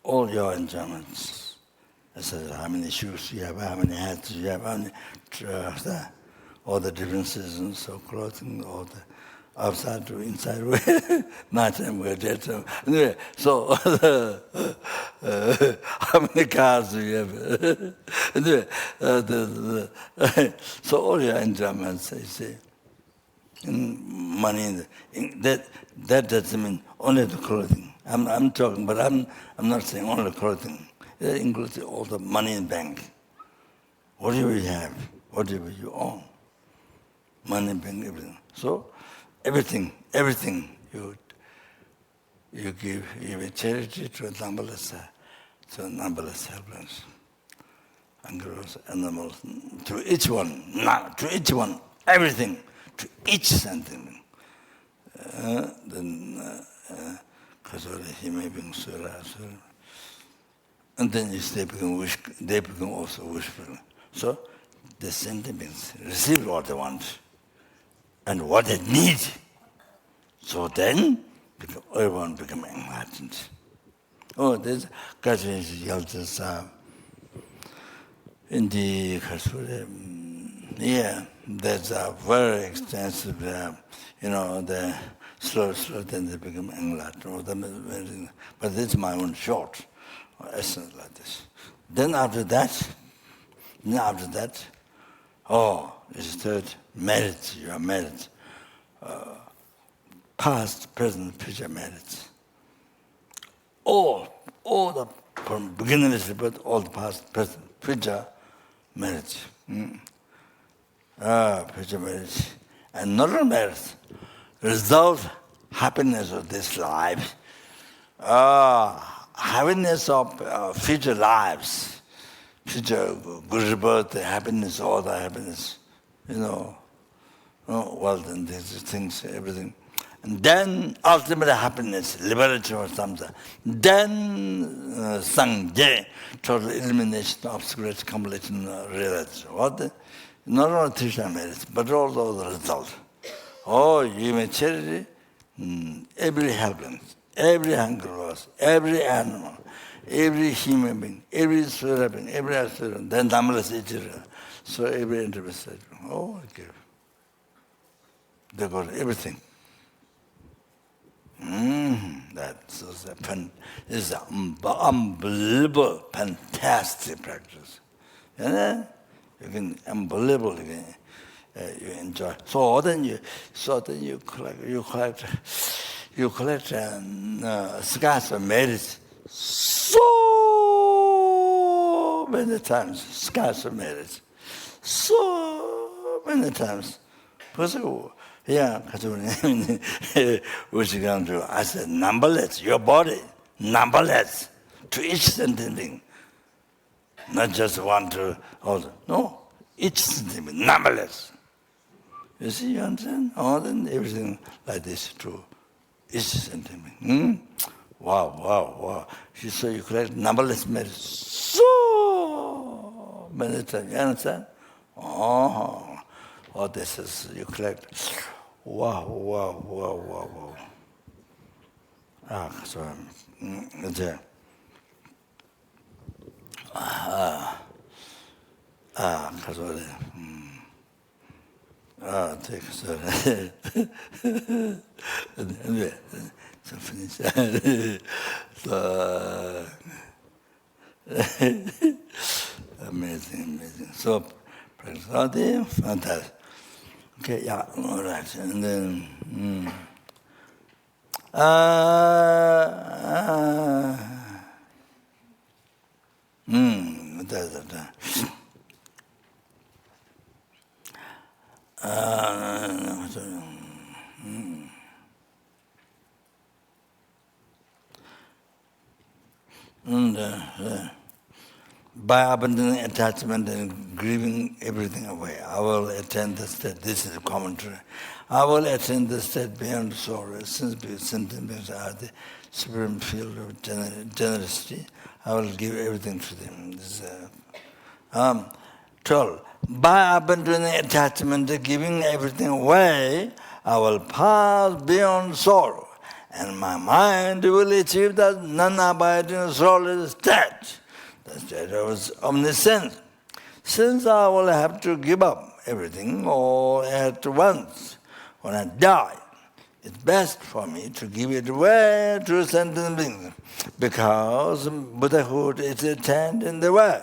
All your enjoyments. I said, how many shoes you have, how many hats you have, how many all the different seasons of clothing, all the outside to inside wear, nighttime wear, daytime. Anyway, so how many cars do you have? Anyway, so all your enjoyments, you see, money, that doesn't mean only the clothing. I'm talking, but I'm not saying only clothing. It includes all the money in bank. Whatever you have, whatever you own, money in bank, everything. So everything you give a charity to numberless helpless, angels, animals, to each one, everything, to each sentiment. Then, he may be and then they become also wishful. So the sentiments receive what they want and what they need. So then everyone become enlightened. Oh, this LZR in the there's a very extensive, the slow, then they become enlightened. But this is my own short essence like this. Then after that, it's third merit. You are merit. Past, present, future merits. All the from beginningless but all the past, present, future merits. Future merits. And not merits. Result happiness of this life. Happiness of future lives. Future good birth, happiness, all the happiness. Wealth and these things, everything. And then ultimate happiness, liberation or something. Then sangye, total elimination, obscurity, completion, realization. What? Not only Krishna merits, but also the result. You may charity, every helpless, every hunger loss, every animal, every human being, every spirit being, every astral, then numberless each. So every individual, okay. They got everything. That's a fun. It's an unbelievable, fantastic practice. You can unbelievable. You enjoy. So then you collect scars of merit. So many times, scars of merit. So many times. Which you can do? I said, numberless, your body, numberless, to each sentiment. Not just one to all. No, each sentiment, numberless. You see, you understand? Then everything like this to each sentiment. Wow. So you collect numberless merits. So many times, you understand? This is, you collect. Wow. So, take so. Anyway, so finish. So, amazing. So, fantastic. Okay, yeah, all right. And then, by abandoning attachment and grieving everything away, I will attain the state. This is a commentary. I will attain the state beyond sorrow, since sentiments are the supreme field of generosity. I will give everything to them. This is 12. By abandoning attachment and giving everything away, I will pass beyond sorrow, and my mind will achieve that non-abiding soulless state. The state of omniscience. Since I will have to give up everything all at once when I die, it's best for me to give it away to sentient beings, because Buddhahood is attained in the way.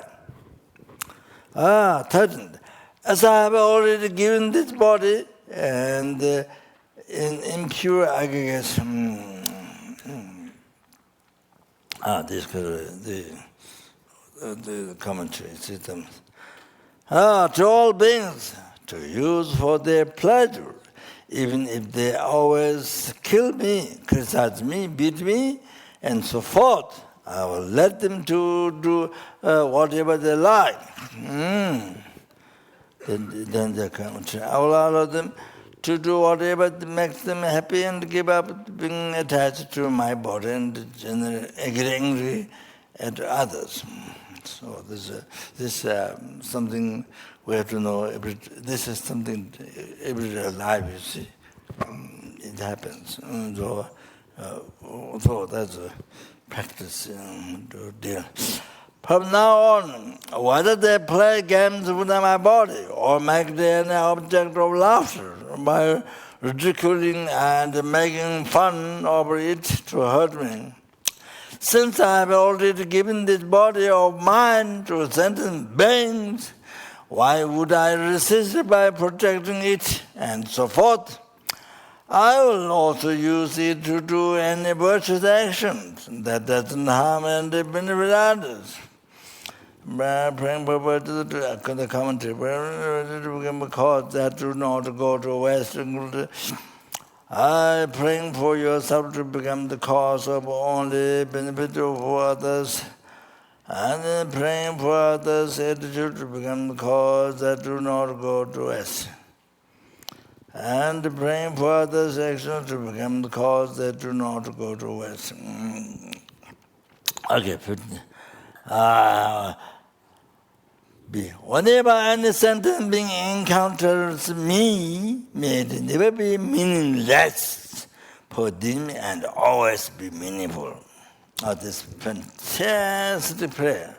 13. As I have already given this body and in impure aggregates, the commentary systems, to all beings to use for their pleasure even if they always kill me, criticize me, beat me, and so forth. I will let them to do whatever they like. Then they come. I will allow them to do whatever makes them happy and give up being attached to my body and get angry at others. So this is something we have to know. This is something everyday life, you see. It happens. So that's a practice to deal. From now on, whether they play games with my body or make them an object of laughter by ridiculing and making fun over it to hurt me, since I have already given this body of mine to sentient beings, why would I resist by protecting it and so forth? I will also use it to do any virtuous actions that doesn't harm and benefit others. Praying for the commentary, because that do not go to West. I praying for yourself to become the cause of only benefit for others, and then praying for others' attitude to become the cause that do not go to West. And praying for others' action to become the cause that do not go to West. Okay. B. Whenever any sentient being encounters me, may it never be meaningless for them and always be meaningful. This fantastic prayer.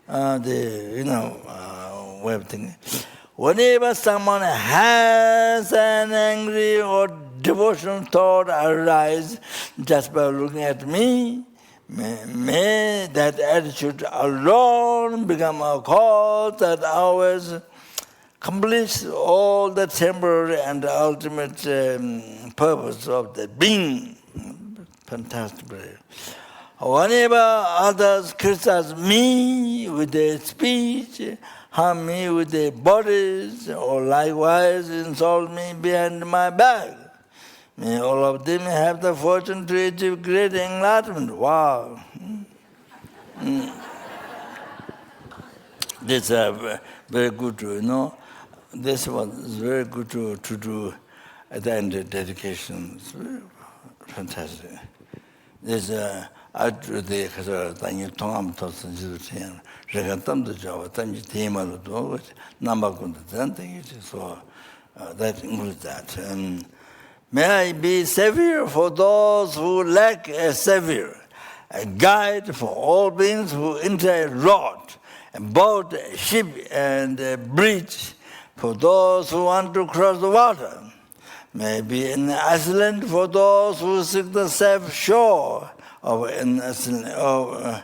Way of thinking. Whenever someone has an angry or devotional thought arise just by looking at me, may that attitude alone become a cause that always completes all the temporary and ultimate purpose of the being. Fantastic prayer. Whenever others criticize me with their speech, harm me with their bodies, or likewise insult me behind my back, may all of them have the fortune to achieve great enlightenment. Wow. This is very good to know. This was very good to do at the end of dedication. It's very fantastic. This Altruism 가서 당일 통함부터 선지도체는 제가 땀도 좋아 땀이 대마로도 남바군도 된다기지. So that includes that. May I be savior for those who lack a savior, a guide for all beings who enter a road, a boat, a ship, and a bridge for those who want to cross the water. May I be an island for those who seek the safe shore of an island,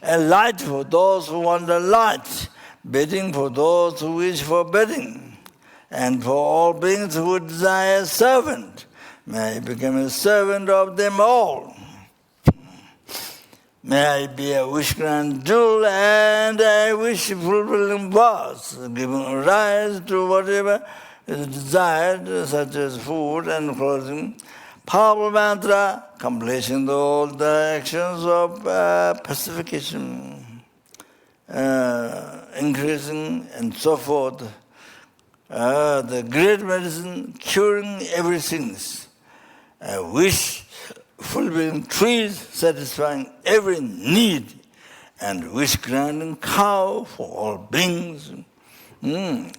a light for those who want a light, bedding for those who wish for bedding, and for all beings who desire a servant. May I become a servant of them all. May I be a wish-granting jewel and a wish-fulfilling vase, giving rise to whatever is desired, such as food and clothing. Powerful mantra, completing all the actions of pacification, increasing and so forth. The great medicine curing everything. Wish fulfilling trees, satisfying every need, and wish granting cow for all beings. Because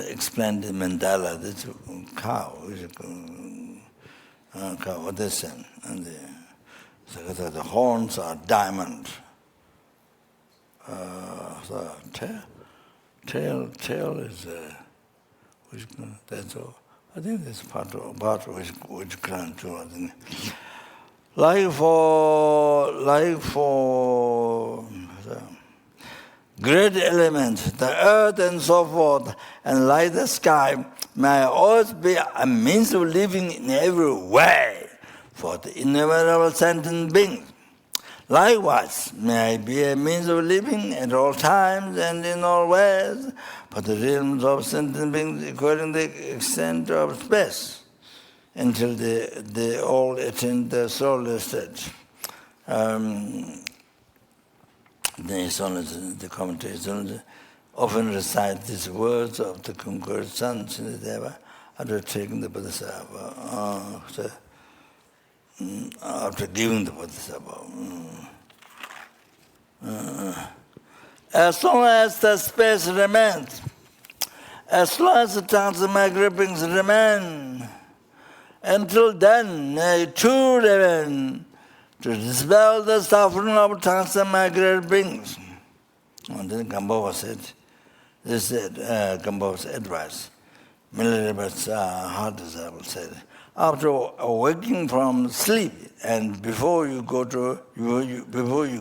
explained in Mandala, this cow, cow, this and the horns are diamond. So tail is that's all. I think that's part which grant too. I think. Like for great elements, the earth and so forth, and like the sky, may always be a means of living in every way for the innumerable sentient beings. Likewise, may I be a means of living at all times and in all ways, but the realms of sentient beings according to the extent of space, until they all attain the soulless state. The commentators often recite these words of the conquered son, Shinadeva, after taking the Bodhisattva, after giving the Bodhisattva. As long as the space remains, as long as the Transformative grippings remain, until then, they too remain to dispel the suffering of Transformative beings. And then Gambhava said, this is Gambhava's advice. Milarepa's heart disciple said, after waking from sleep and before you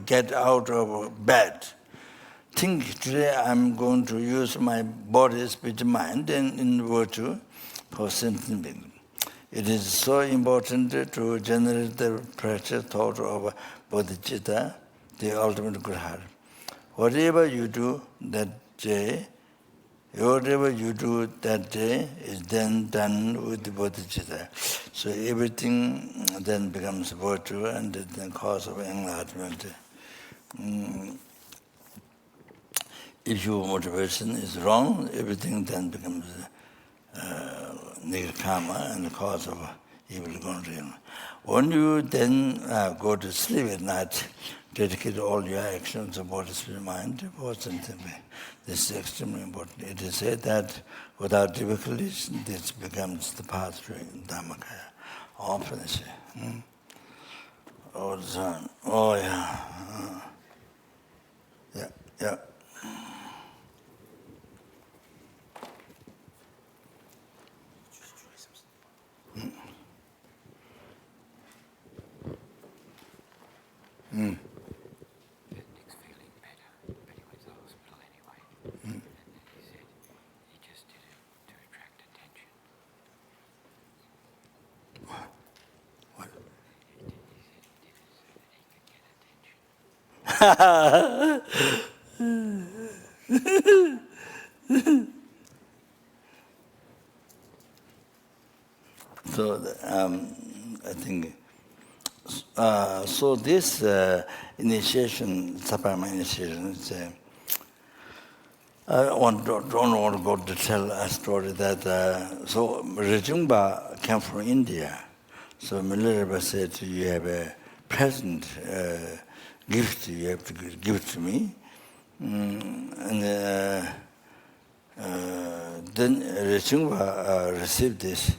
get out of bed, think today I'm going to use my body, speech, mind, and in virtue for sentient beings. It is so important to generate the precious thought of bodhicitta, the ultimate good heart. Whatever you do that day is then done with the bodhicitta. So everything then becomes virtue and the cause of enlightenment. If your motivation is wrong, everything then becomes negative karma and the cause of evil going real. When you then go to sleep at night, dedicate all your actions of body, spirit, mind, this is extremely important. It is said that without difficulties, this becomes the path to Dhammakaya. Often they say, all the time. Oh, yeah. Yeah.
Nick's feeling better, but he went to the hospital anyway. And then he said he just did it to attract attention.
What?
He said he did it so that he could get attention.
So I think so. This initiation, Sapama initiation, I don't want to go to tell a story that so Rajungba came from India. So Milarepa said, "You have a present gift. You have to give it to me." And then Rajungba received this.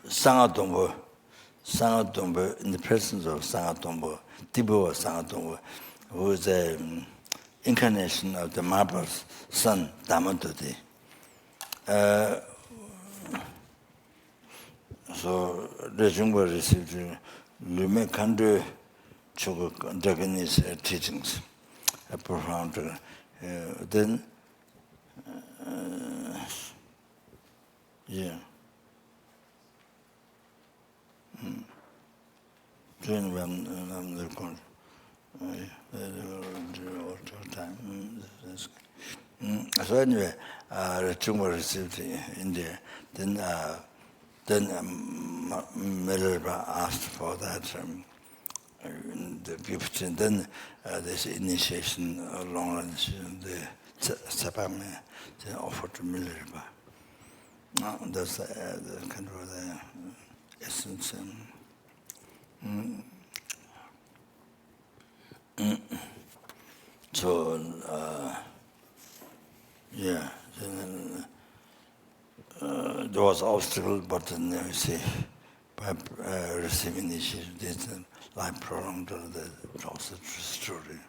Sangatombo, in the presence of Sangatombo, Tibo Sangatombo, who is an incarnation of the Mahaprabhu's son, Dhammadoti. So Rajungpa received Lume Kandu Japanese teachings, a profound. Then, Then when the time. So anyway, Rajungpa received India. Then Milarepa asked for that the gift, and then this initiation, long initiation, the Sapame offered to Milarepa. That's the kind of the essence. So there was obstacle, but then you see, by receiving initiation, this life prolonged the process story.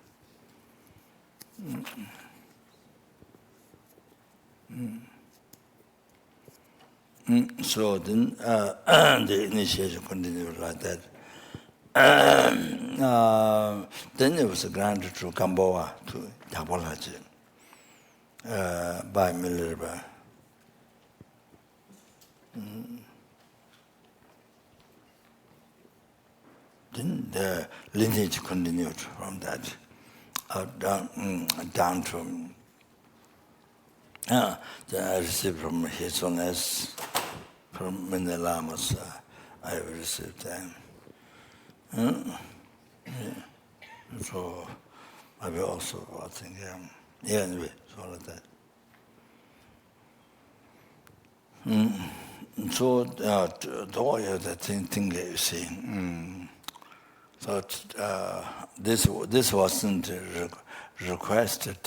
So then the initiation continued like that. Then it was granted to Gambhava, to Tapolaji. by Minerva. Then the lineage continued from that down to then I received from His Holiness, from many Lamas. I have received them. So I will also, I think, anyway, so like that. So the way of the thing you see. So this wasn't requested.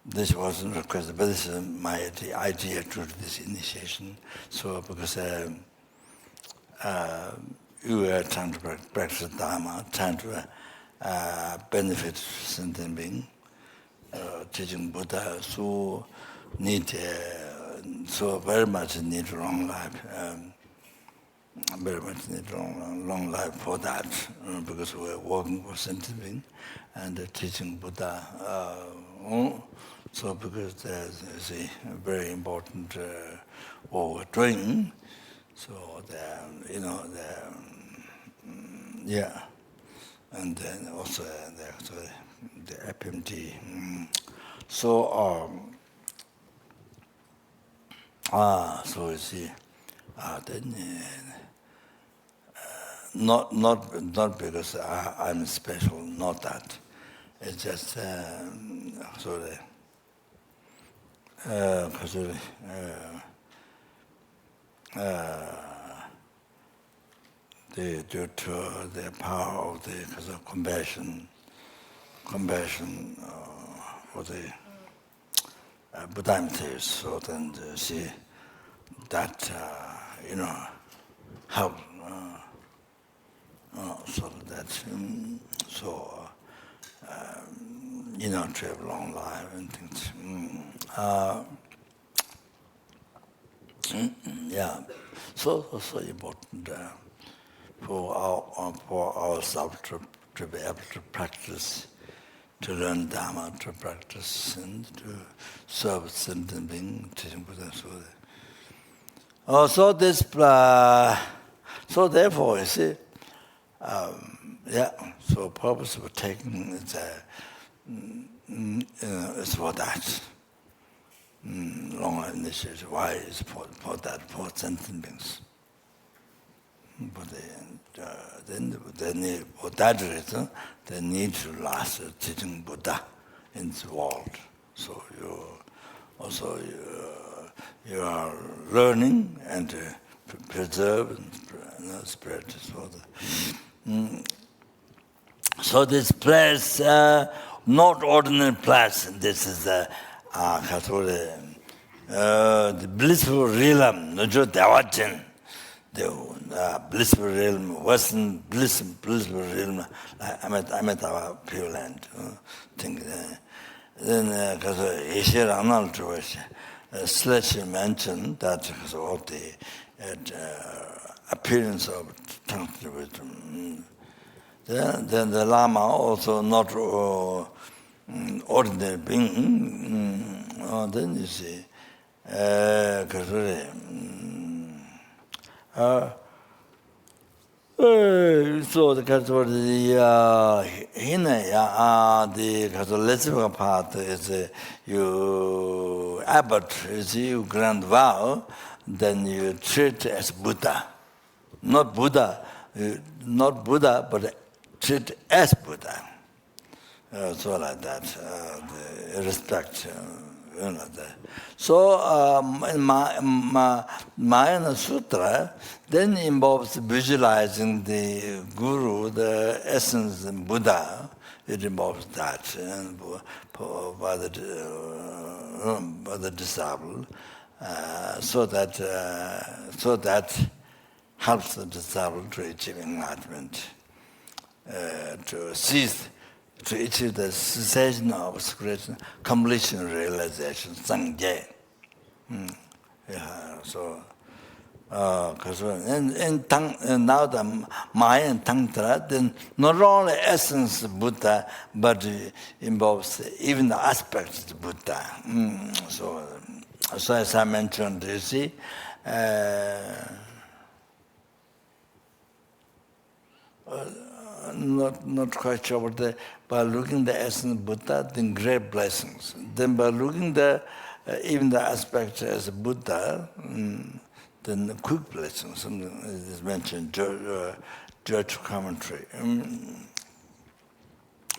This wasn't requested, but this is my idea to this initiation. So because you were trying to practice Dharma, trying to benefit sentient being, teaching Buddha, so need so very much need long life. Very much need long life for that, because we're working for sentient being and teaching Buddha. So because there's a very important what we're doing, so yeah, and then also the FPMT. So so you see, then not because I'm special, not that. It's just due to the power of the compassion for the Buddha. So then see that help. So that to have long life and things. Yeah, so important for ourselves to be able to practice, to learn Dharma, to practice and to serve sentient being, teaching Buddha. So therefore, you see, so purpose of taking is for that. Long initiation. Why is for that, for sentient beings? But then for that reason, they need to last teaching Buddha in the world. So you are learning and preserve and spread. So this place, not ordinary place. This is the blissful realm, Nujo Dawachin. The blissful realm, Western blissful realm. I'm at our Pure Land. Then, because Yeshir Anal Jewish, Sledge mentioned that because of the appearance of Transformative. Then the Lama also not ordinary being. Then you see, so the the lesbian part is you abbot is you grand vow, then you treat as Buddha, not Buddha, but treat as Buddha. So like that, the respect, like that. So in Mahayana Sutra then involves visualizing the Guru, the essence of Buddha. It involves that, and by the disciple, so that helps the disciple to achieve enlightenment, to achieve the cessation of secretion, completion realization, sangye. So Because now the Mayan Tantra, then not only essence of Buddha, but involves even the aspects of Buddha. So as I mentioned, you see, not quite sure what by looking the essence of Buddha, then great blessings. Then by looking even the aspects as Buddha, then the quick blessings, something is mentioned, Judge commentary,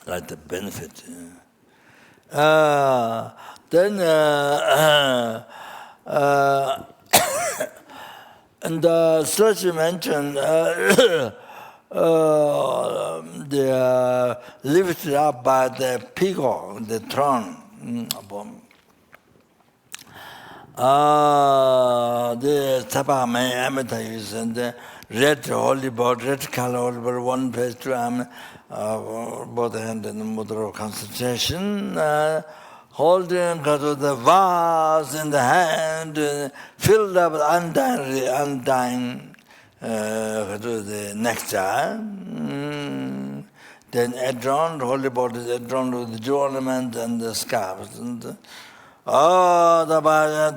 like the benefit. Then and Slushy mentioned the lifted up by the peacock, the throne. The Tapame Amita is and the red holy board, red color holy board, one place to both hand and the mudra of concentration, holding the vase in the hand, filled up with undying the nectar. Then adorned, holy bodies adorned with the jewel ornaments and the scarves. And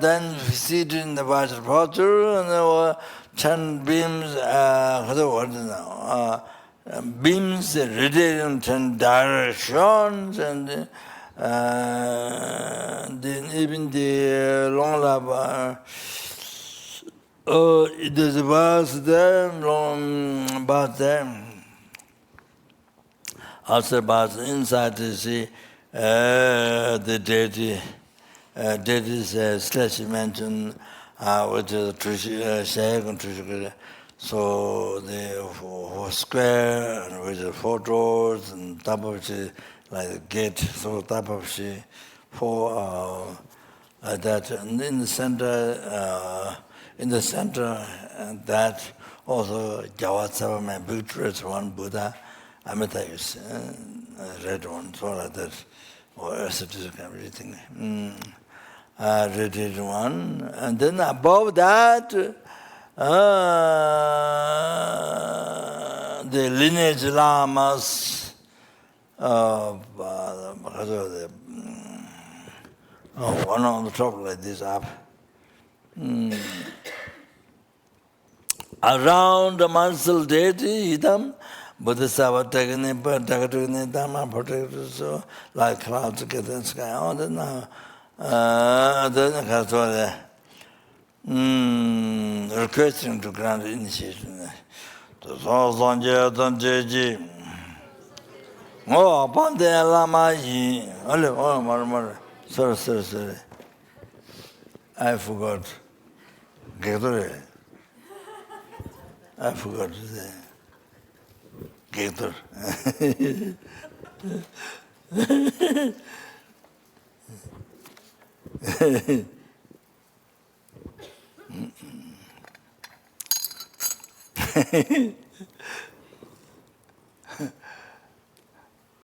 then seated in the Vajrapotur, and there were 10 beams, beams radiating in 10 directions, and then even the long lab, there's a vase there, long bath there. Also, bath inside, you see the deity. Deities slash mentioned, which is Trishik. So the square, with the photos, and top of it, like a gate, so top of it, for that. And in the center, that also Javatsava, Victorious one, Buddha, Amita is red one, so like that, or asceticism, everything. Rated one, and then above that, the lineage lamas, one on the top like this up. Around the Mansal deity, Idam, Bodhisattva Tagatagani Dhamma protected, so like clouds get in the sky. Oh, then requesting to grant initiation. Oh, upon the Lama, sorry. I forgot. I forgot to say. Gator.